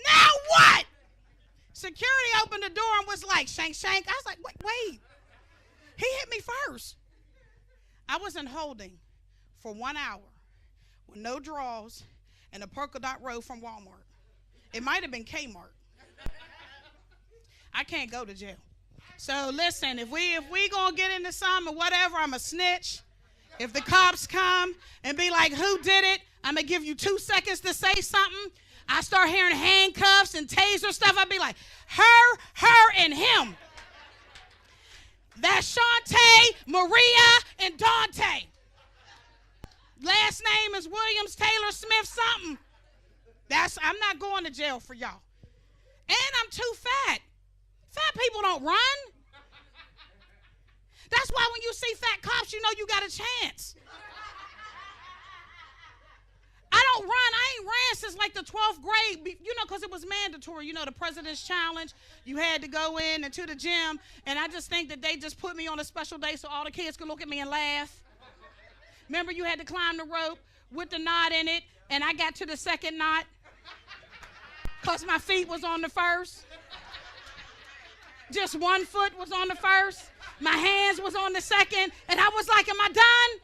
Now what? Security opened the door and was like, shank, shank. I was like, wait. He hit me first. I was in holding for 1 hour with no draws and a polka dot robe from Walmart. It might have been Kmart. I can't go to jail. So listen, if we gonna get into something or whatever, I'm a snitch. If the cops come and be like, who did it? I'm gonna give you 2 seconds to say something. I start hearing handcuffs and taser stuff. I'd be like, her, and him. That's Shantae, Maria, and Dante. Last name is Williams, Taylor, Smith, something. I'm not going to jail for y'all. And I'm too fat. Fat people don't run. That's why when you see fat cops, you know you got a chance. I don't run. I ain't ran since like the 12th grade, because it was mandatory. The President's Challenge. You had to go in and to the gym. And I just think that they just put me on a special day so all the kids could look at me and laugh. Remember, you had to climb the rope with the knot in it, and I got to the second knot because my feet was on the first. Just one foot was on the first. My hands was on the second, and I was like, am I done?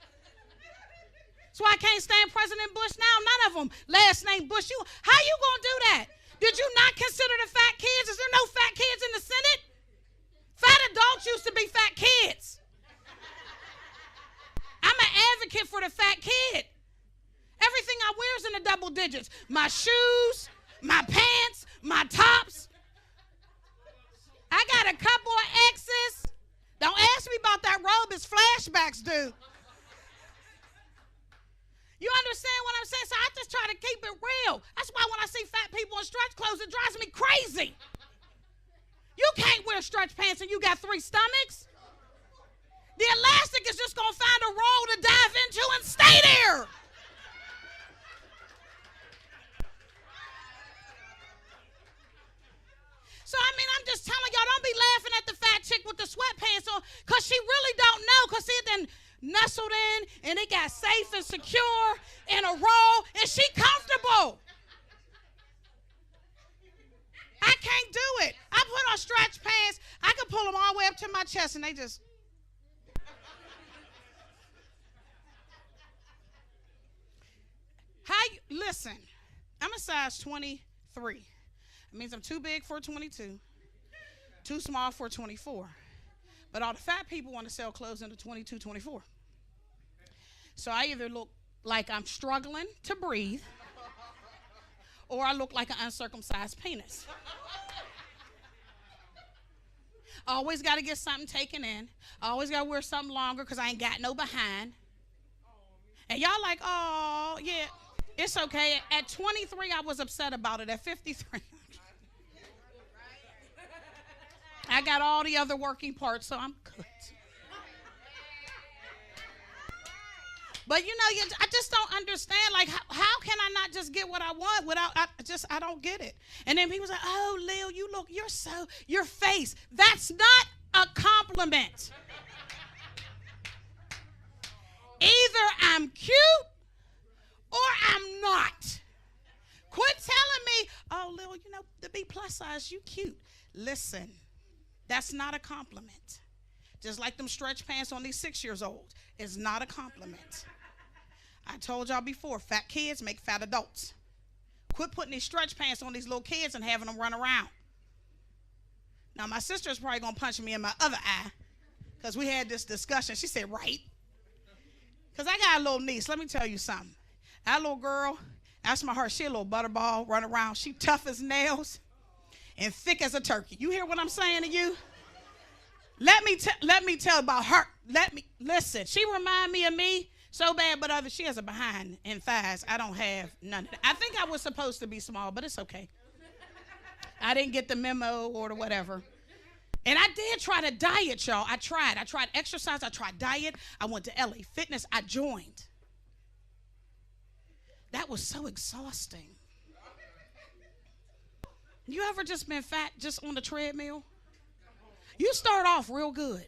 So I can't stand President Bush now. None of them. Last name Bush. How you gonna do that? Did you not consider the fat kids? Is there no fat kids in the Senate? Fat adults used to be fat kids. I'm an advocate for the fat kid. Everything I wear is in the double digits. My shoes, my pants, my tops. I got a couple of X's. Don't ask me about that robe. It's flashbacks, dude. You understand what I'm saying? So I just try to keep it real. That's why when I see fat people in stretch clothes, it drives me crazy. You can't wear stretch pants and you got 3 stomachs. The elastic is just going to find a roll to dive into and stay there. So, I'm just telling y'all, don't be laughing at the fat chick with the sweatpants on because she really don't know because it then nestled in and it got safe and secure in a roll and she comfortable. I can't do it. I put on stretch pants. I can pull them all the way up to my chest and they just... Listen, I'm a size 23. It means I'm too big for a 22, too small for a 24. But all the fat people want to sell clothes in a 22, 24. So I either look like I'm struggling to breathe or I look like an uncircumcised penis. I always got to get something taken in. I always got to wear something longer because I ain't got no behind. And y'all like, oh, yeah. It's okay. At 23, I was upset about it. At 53, I got all the other working parts, so I'm good. But I just don't understand. Like, how can I not just get what I want without? I don't get it. And then people say, "Oh, Lil, your face. That's not a compliment. Either I'm cute." Or I'm not. Quit telling me, oh, Lil, to be plus size, you cute. Listen, that's not a compliment. Just like them stretch pants on these 6-year-olds. It's not a compliment. I told y'all before, fat kids make fat adults. Quit putting these stretch pants on these little kids and having them run around. Now, my sister's probably going to punch me in my other eye because we had this discussion. She said, right. Because I got a little niece. Let me tell you something. That little girl, That's my heart. She a little butterball, run around. She tough as nails and thick as a turkey. You hear what I'm saying to you? Let me tell about her. Listen. She remind me of me so bad, but she has a behind and thighs. I don't have none of that. I think I was supposed to be small, but it's okay. I didn't get the memo or the whatever. And I did try to diet, y'all. I tried exercise. I tried diet. I went to LA Fitness. I joined. That was so exhausting. You ever just been fat just on the treadmill? You start off real good.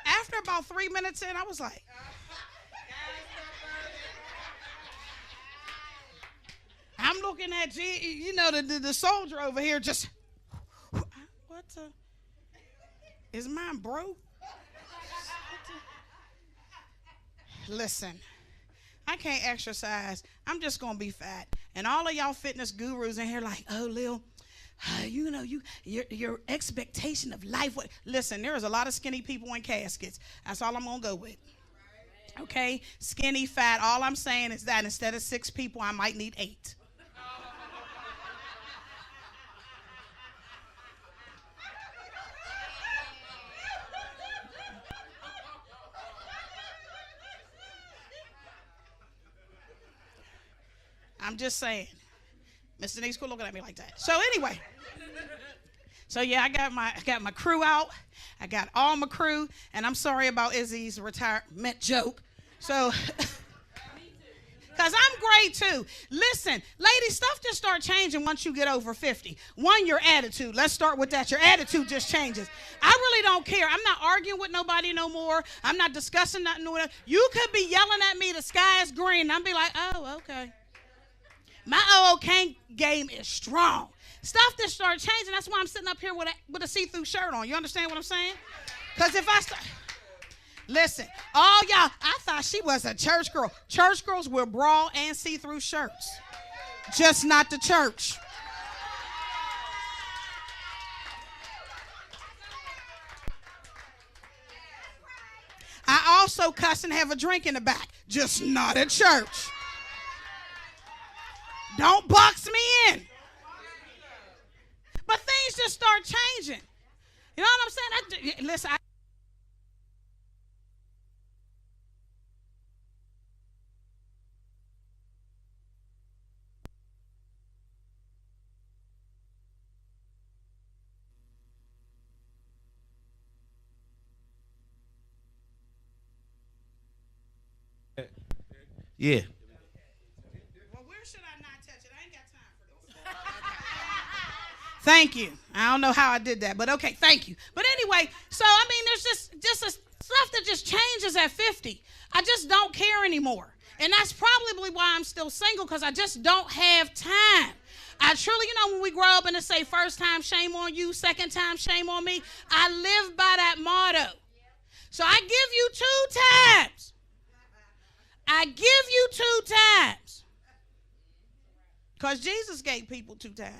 After about 3 minutes in, I was like, I'm looking at the soldier over here just, what the, is mine broke? Listen, I can't exercise. I'm just going to be fat. And all of y'all fitness gurus in here like, oh, Lil, your expectation of life. Listen, there is a lot of skinny people in caskets. That's all I'm going to go with. Okay? Skinny, fat. All I'm saying is that instead of 6 people, I might need 8. I'm just saying. Miss Denise, quit looking at me like that. So anyway. So yeah, I got my crew out. I got all my crew. And I'm sorry about Izzy's retirement joke. So, because I'm great too. Listen, ladies, stuff just start changing once you get over 50. One, your attitude. Let's start with that. Your attitude just changes. I really don't care. I'm not arguing with nobody no more. I'm not discussing nothing. You could be yelling at me, the sky is green. And I'll be like, oh, okay. My OK game is strong. Stuff just started changing. That's why I'm sitting up here with a see-through shirt on. You understand what I'm saying? Because if I start... Listen, all y'all, I thought she was a church girl. Church girls wear bra and see-through shirts. Just not the church. I also cuss and have a drink in the back. Just not at church. Don't box me in. But things just start changing. You know what I'm saying? Listen, Yeah. Well, where should I not touch it? I ain't got time for this. Thank you. I don't know how I did that, but okay, thank you. But anyway, so I mean, there's just a stuff that just changes at 50. I just don't care anymore. And that's probably why I'm still single, because I just don't have time. I truly, when we grow up and they say first time, shame on you, second time, shame on me, I live by that motto. So I give you 2 times. I give you 2 times. Because Jesus gave people 2 times.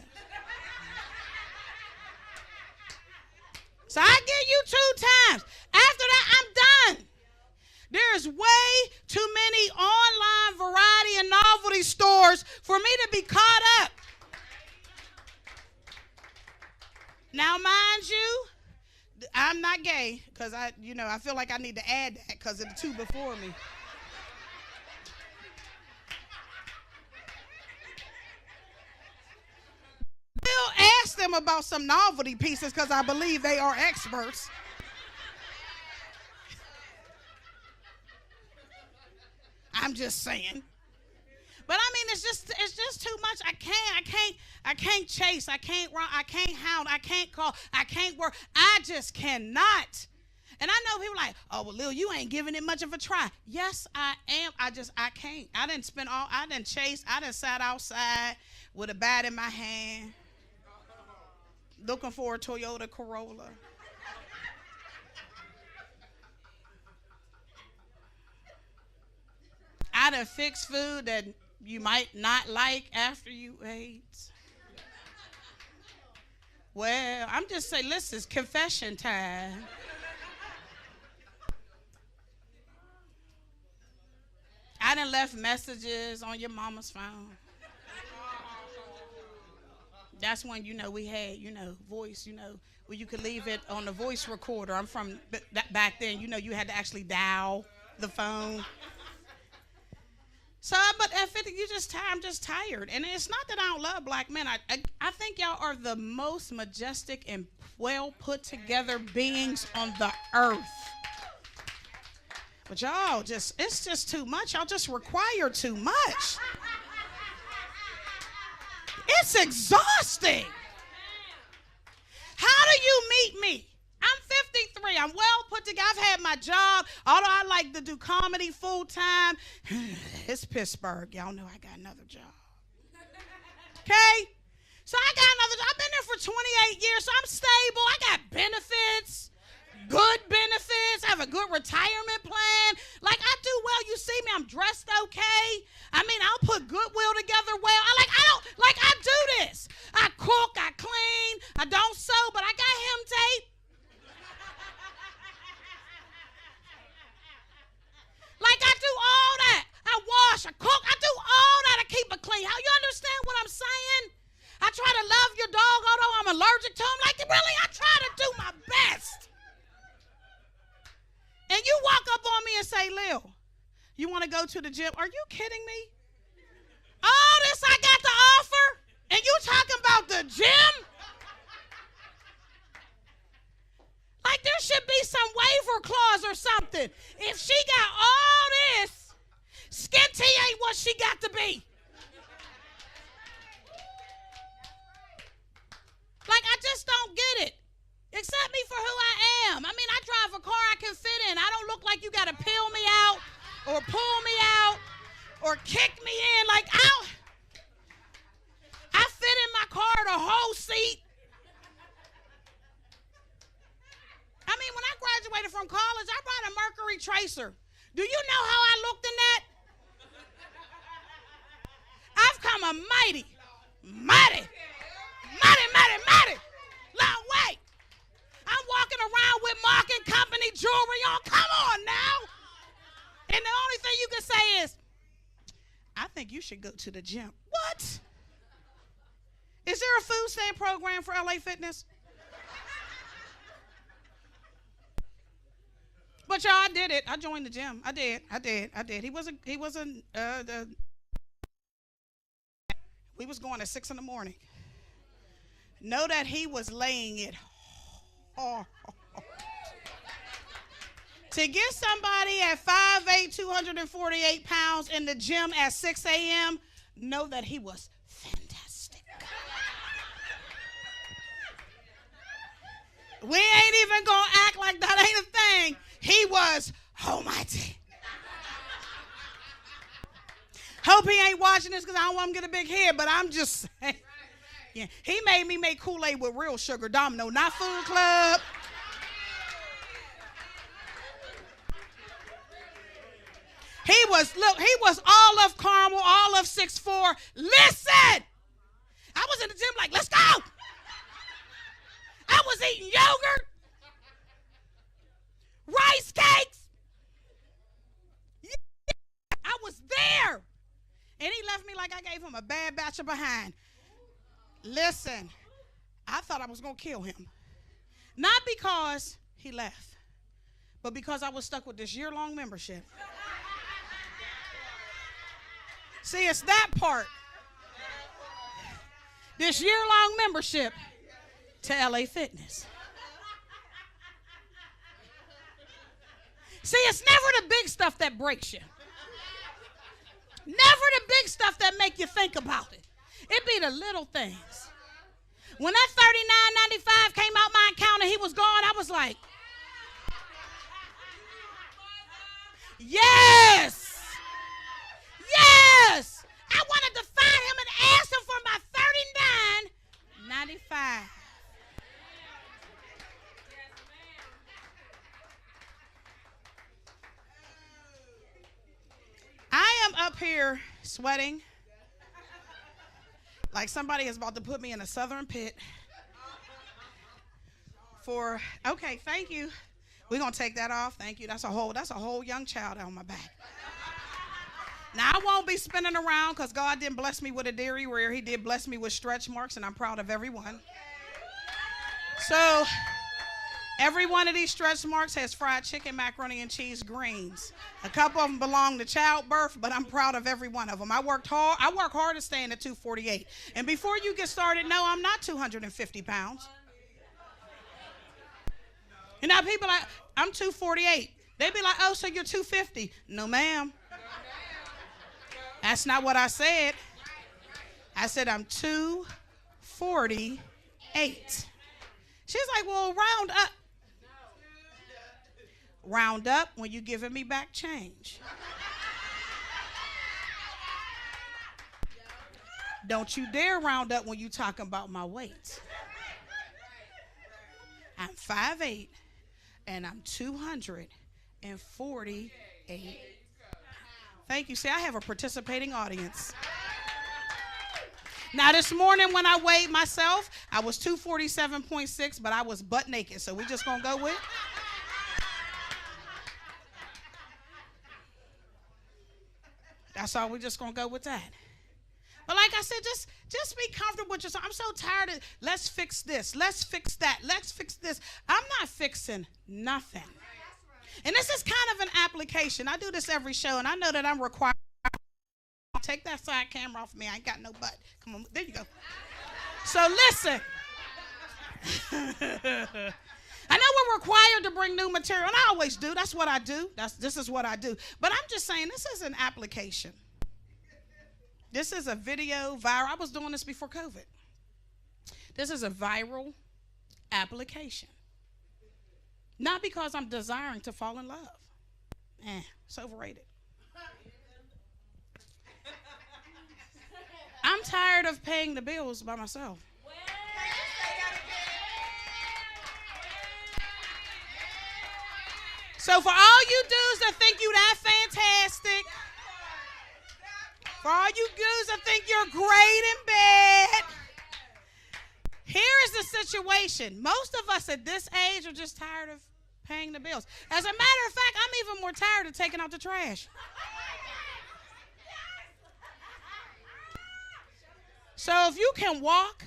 So I give you 2 times. After that, I'm done. There's way too many online variety and novelty stores for me to be caught up. Now, mind you, I'm not gay because I feel like I need to add that because of the 2 before me. Still ask them about some novelty pieces because I believe they are experts. I'm just saying. But I mean, it's just too much. I can't chase. I can't run. I can't hound. I can't call. I can't work. I just cannot. And I know people like, oh, well, Lil, you ain't giving it much of a try. Yes, I am. I can't. I didn't chase. I didn't sat outside with a bat in my hand, looking for a Toyota Corolla. I done fixed food that you might not like after you ate. Well, I'm just saying, listen, it's confession time. I done left messages on your mama's phone. That's when, we had, voice, where you could leave it on the voice recorder. I'm from back then, you had to actually dial the phone. So, but at 50, I'm just tired. And it's not that I don't love black men. I think y'all are the most majestic and well put together beings on the earth. But y'all it's just too much. Y'all just require too much. It's exhausting. How do you meet me? I'm 53. I'm well put together. I've had my job. Although I like to do comedy full time. It's Pittsburgh. Y'all know I got another job. Okay? So I got another job. I've been there for 28 years, so I'm stable. I got benefits, good benefits. I have a good retirement plan. Like, I do well. You see me, I'm dressed okay. I mean, I'll put Goodwill together well. I do this. I cook, I clean, I don't sew, but I got hem tape. Like, I do all that. I wash, I cook, I do all that. I keep it clean. How you understand what I'm saying? I try to love your dog, although I'm allergic to him. Like, really, I try to do my best. And you walk up on me and say, Lil, you want to go to the gym? Are you kidding me? All this I got to offer, and you talking about the gym? Like, there should be some waiver clause or something. If she got all this, skin tea ain't what she got to be. Like, I just don't get it. Accept me for who I am. I mean, I drive a car I can fit in. I don't look like you got to peel me out or pull me out or kick me in. Like, I fit in my car, the whole seat. I mean, when I graduated from college, I brought a Mercury Tracer. Do you know how I looked in that? I've come a mighty long way. I'm walking around with Mark and Company jewelry on. Come on now. And the only thing you can say is, I think you should go to the gym. What? Is there a food stamp program for LA Fitness? But y'all, I did it. I joined the gym. I did. We was going at 6 a.m. Know that he was laying it hard. To get somebody at 5'8", 248 pounds in the gym at 6 a.m., know that he was fantastic. We ain't even gonna act like that ain't a thing. He was almighty. Hope he ain't watching this because I don't want him to get a big head, but I'm just saying. Yeah, he made me make Kool-Aid with real sugar, Domino, not Food Club. He was all of caramel, all of 6'4". Listen! I was in the gym like, let's go! I was eating yogurt, rice cakes. Yeah, I was there. And he left me like I gave him a bad batch of behind. Listen, I thought I was going to kill him. Not because he left, but because I was stuck with this year-long membership. See, it's that part. This year-long membership to LA Fitness. See, it's never the big stuff that breaks you. Never the big stuff that make you think about it. It be the little things. When that $39.95 came out my account and he was gone, I was like, yes! Yes! I wanted to find him and ask him for my $39.95. I am up here sweating like somebody is about to put me in a southern pit okay, thank you. We're going to take that off. Thank you. That's a whole young child on my back. Now, I won't be spinning around because God didn't bless me with a dairy where he did bless me with stretch marks, and I'm proud of every one. So, every one of these stretch marks has fried chicken, macaroni and cheese, greens. A couple of them belong to childbirth, but I'm proud of every one of them. I work hard to stay in at 248. And before you get started, no, I'm not 250 pounds. You know, people like, I'm 248. They be like, oh, so you're 250. No, ma'am. That's not what I said. I said I'm 248. She's like, well, round up. Round up when you giving me back change. Don't you dare round up when you talking about my weight. I'm 5'8", and I'm 248. Thank you. See, I have a participating audience. Now, this morning when I weighed myself, I was 247.6, but I was butt naked. So we just going to go with. That's all. We're just going to go with that. But like I said, just be comfortable with yourself. I'm so tired of, let's fix this. Let's fix that. Let's fix this. I'm not fixing nothing. And this is kind of an application. I do this every show, and I know that I'm required. Take that side camera off of me. I ain't got no butt. Come on. There you go. So listen. I know we're required to bring new material, and I always do. That's what I do. This is what I do. But I'm just saying this is an application. This is a video viral. I was doing this before COVID. This is a viral application. Not because I'm desiring to fall in love. It's overrated. I'm tired of paying the bills by myself. So for all you dudes that think you that fantastic, for all you dudes that think you're great in bed, here is the situation. Most of us at this age are just tired of paying the bills. As a matter of fact, I'm even more tired of taking out the trash. So if you can walk,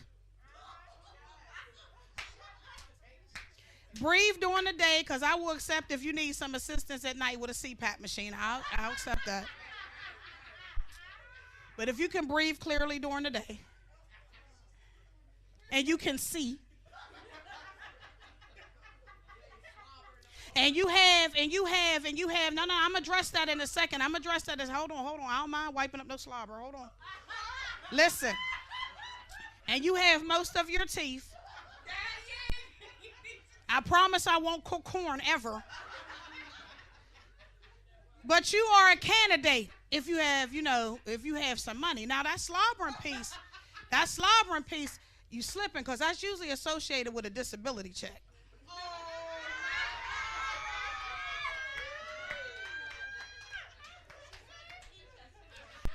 breathe during the day, because I will accept if you need some assistance at night with a CPAP machine. I'll accept that. But if you can breathe clearly during the day, and you can see, and you have, no, I'm going to address that in a second. I'm going to address that as, hold on. I don't mind wiping up no slobber. Hold on. Listen. And you have most of your teeth. I promise I won't cook corn ever. But you are a candidate if you have, if you have some money. Now that slobbering piece, you slipping, because that's usually associated with a disability check.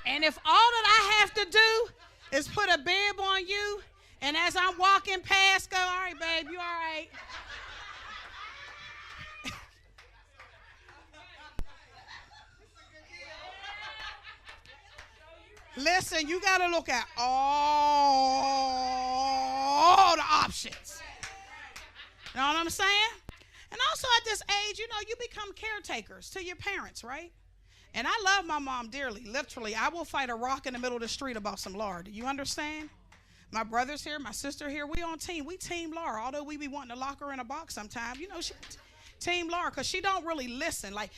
And if all that I have to do is put a bib on you, and as I'm walking past, go, all right, babe, you all right? Listen, you got to look at all the options. You know what I'm saying? And also at this age, you become caretakers to your parents, right? And I love my mom dearly. Literally, I will fight a rock in the middle of the street about some lard. Do you understand? My brother's here, my sister here. We on team. We team Laura. Although we be wanting to lock her in a box sometimes. She team Laura, because she don't really listen. Like,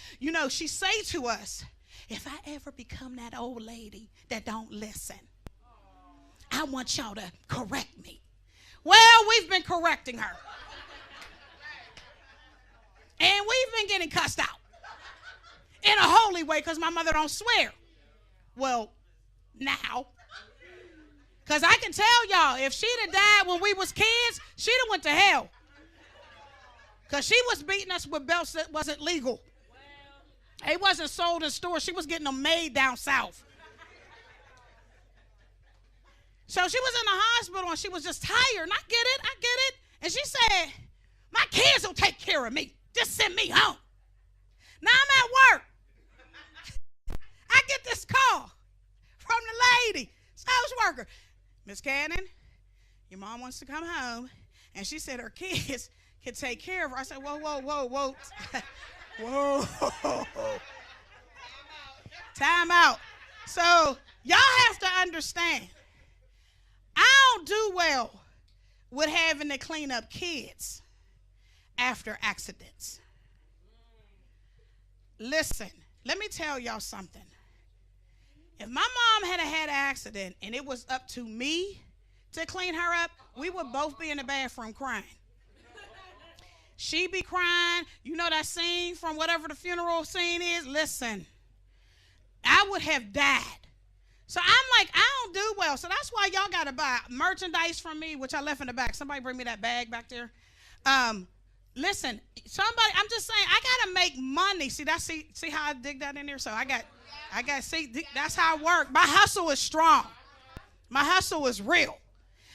she say to us, if I ever become that old lady that don't listen, I want y'all to correct me. Well, we've been correcting her. And we've been getting cussed out. In a holy way, because my mother don't swear. Well, now. Because I can tell y'all, if she'd have died when we was kids, she'd have went to hell. Because she was beating us with belts that wasn't legal. It wasn't sold in stores. She was getting them made down south. So she was in the hospital, and she was just tired. And I get it. And she said, my kids will take care of me. Just send me home. Now I'm at work. I get this call. from the lady, social worker. Miss Cannon, your mom wants to come home, and she said her kids can take care of her. I said, whoa, whoa, whoa, whoa. Whoa. Time out. So y'all have to understand, I don't do well with having to clean up kids after accidents. Listen, let me tell y'all something. If my mom had an accident and it was up to me to clean her up, we would both be in the bathroom crying. She be crying. You know that scene from whatever the funeral scene is? Listen, I would have died. So I'm like, I don't do well. So that's why y'all got to buy merchandise from me, which I left in the back. Somebody bring me that bag back there. Listen, somebody, I'm just saying, I got to make money. See how I dig that in there? So I got, see, that's how I work. My hustle is strong. My hustle is real.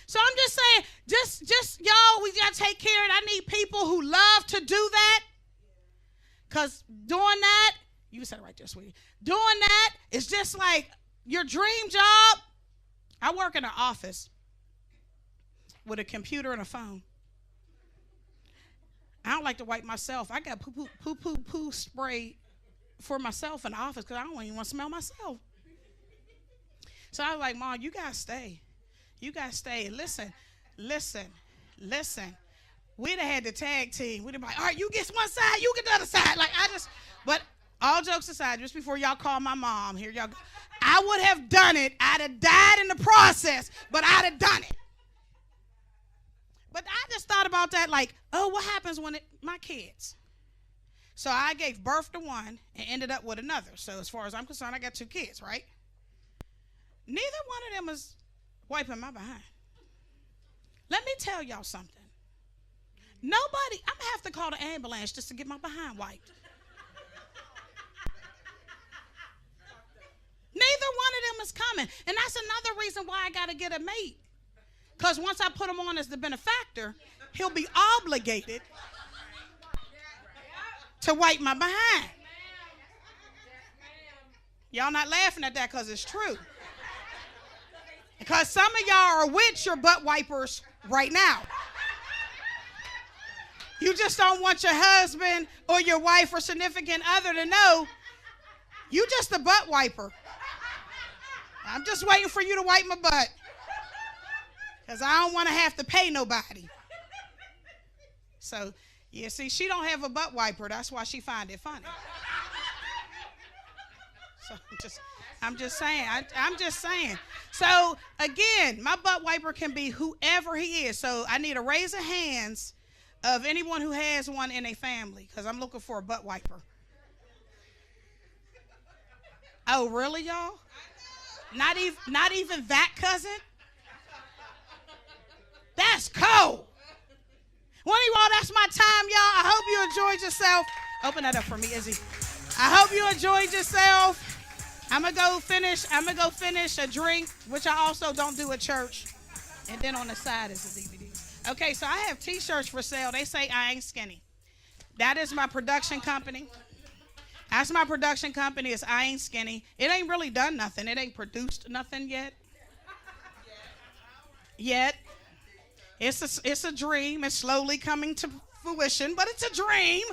So I'm just saying, just y'all, we got to take care of it. I need people who love to do that. Because doing that, you said it right there, sweetie. Doing that is just like your dream job. I work in an office with a computer and a phone. I don't like to wipe myself. I got poo spray for myself in the office because I don't even want to smell myself. So I was like, Mom, you got to stay. You got to stay. Listen. We'd have had the tag team. We'd have been like, all right, you get one side, you get the other side. But all jokes aside, just before y'all call my mom, here y'all go. I would have done it. I'd have died in the process, but I'd have done it. But I just thought about that like, oh, what happens when my kids? So I gave birth to one and ended up with another. So as far as I'm concerned, I got 2 kids, right? Neither one of them is wiping my behind. Let me tell y'all something. Nobody, I'm going to have to call the ambulance just to get my behind wiped. Neither one of them is coming. And that's another reason why I got to get a mate. Because once I put him on as the benefactor, he'll be obligated to wipe my behind. Y'all not laughing at that because it's true. Because some of y'all are with your butt wipers right now. You just don't want your husband or your wife or significant other to know you just a butt wiper. I'm just waiting for you to wipe my butt. Because I don't want to have to pay nobody. So, yeah, see, she don't have a butt wiper. That's why she find it funny. So I'm just saying. So, again, my butt wiper can be whoever he is. So I need a raise of hands of anyone who has one in a family. Because I'm looking for a butt wiper. Oh, really, y'all? Not even that cousin? That's cold. Well, anyway, that's my time, y'all. I hope you enjoyed yourself. Open that up for me, Izzy. I hope you enjoyed yourself. I'm gonna go finish a drink, which I also don't do at church. And then on the side is the DVD. Okay, so I have T-shirts for sale. They say I ain't skinny. That is my production company. That's my production company. It's I Ain't Skinny. It ain't really done nothing. It ain't produced nothing yet. It's a dream. It's slowly coming to fruition, but it's a dream.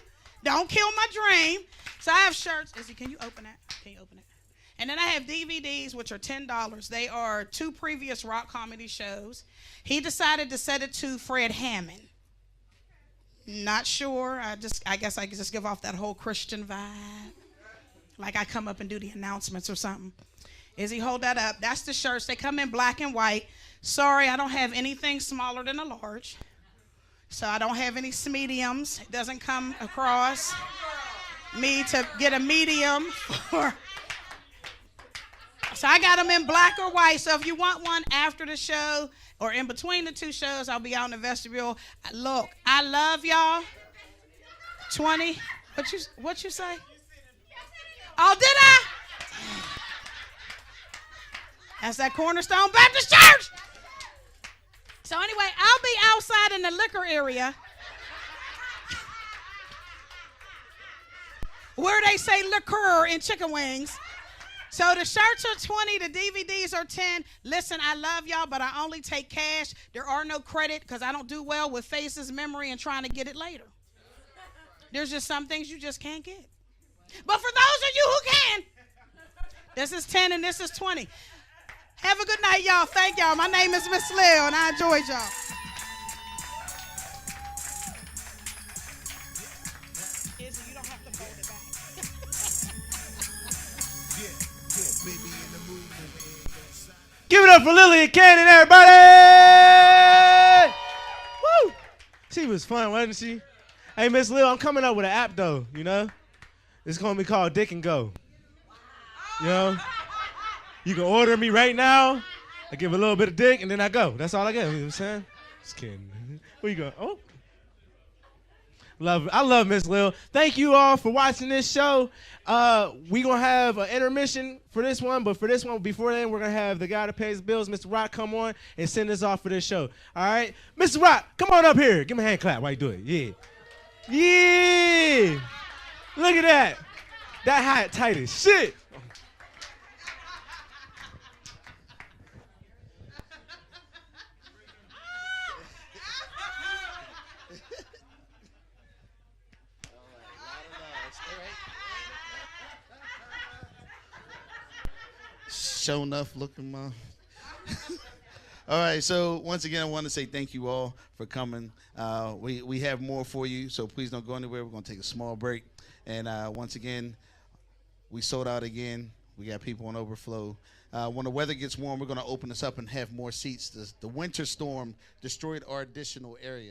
Don't kill my dream. So I have shirts. Izzy, can you open that? Can you open it? And then I have DVDs, which are $10. They are 2 previous rock comedy shows. He decided to set it to Fred Hammond. Not sure. I guess I could just give off that whole Christian vibe. Like I come up and do the announcements or something. Izzy, hold that up. That's the shirts. They come in black and white. Sorry, I don't have anything smaller than a large. So I don't have any mediums. It doesn't come across me to get a medium for. So I got them in black or white. So if you want one after the show or in between the 2 shows, I'll be out in the vestibule. Look, I love y'all. 20. What you say? Oh, did I? That's that Cornerstone Baptist Church. So anyway, I'll be outside in the liquor area where they say liquor in chicken wings. So the shirts are 20, the DVDs are 10. Listen, I love y'all, but I only take cash. There are no credit because I don't do well with faces, memory, and trying to get it later. There's just some things you just can't get. But for those of you who can, this is 10 and this is 20. Have a good night, y'all. Thank y'all. My name is Miss Lil, and I enjoyed y'all. Izzy, you don't have to fold it back. Give it up for Lily and Cannon, everybody! Woo! She was fun, wasn't she? Hey, Miss Lil, I'm coming up with an app, though, you know? It's going to be called Dick and Go. You know? You can order me right now. I give a little bit of dick, and then I go. That's all I get. You know what I'm saying? Just kidding. Where you going? Oh. I love Miss Lil. Thank you all for watching this show. We going to have an intermission for this one, but for this one, before then, we're going to have the guy that pays bills, Mr. Rock, come on and send us off for this show. All right? Mr. Rock, come on up here. Give me a hand clap while you do it. Yeah. Yeah. Look at that. That hat tight as shit. Show enough looking, ma. All right, so once again, I want to say thank you all for coming. We have more for you, so please don't go anywhere. We're going to take a small break. And once again, we sold out again. We got people on overflow. When the weather gets warm, we're going to open this up and have more seats. The winter storm destroyed our additional area.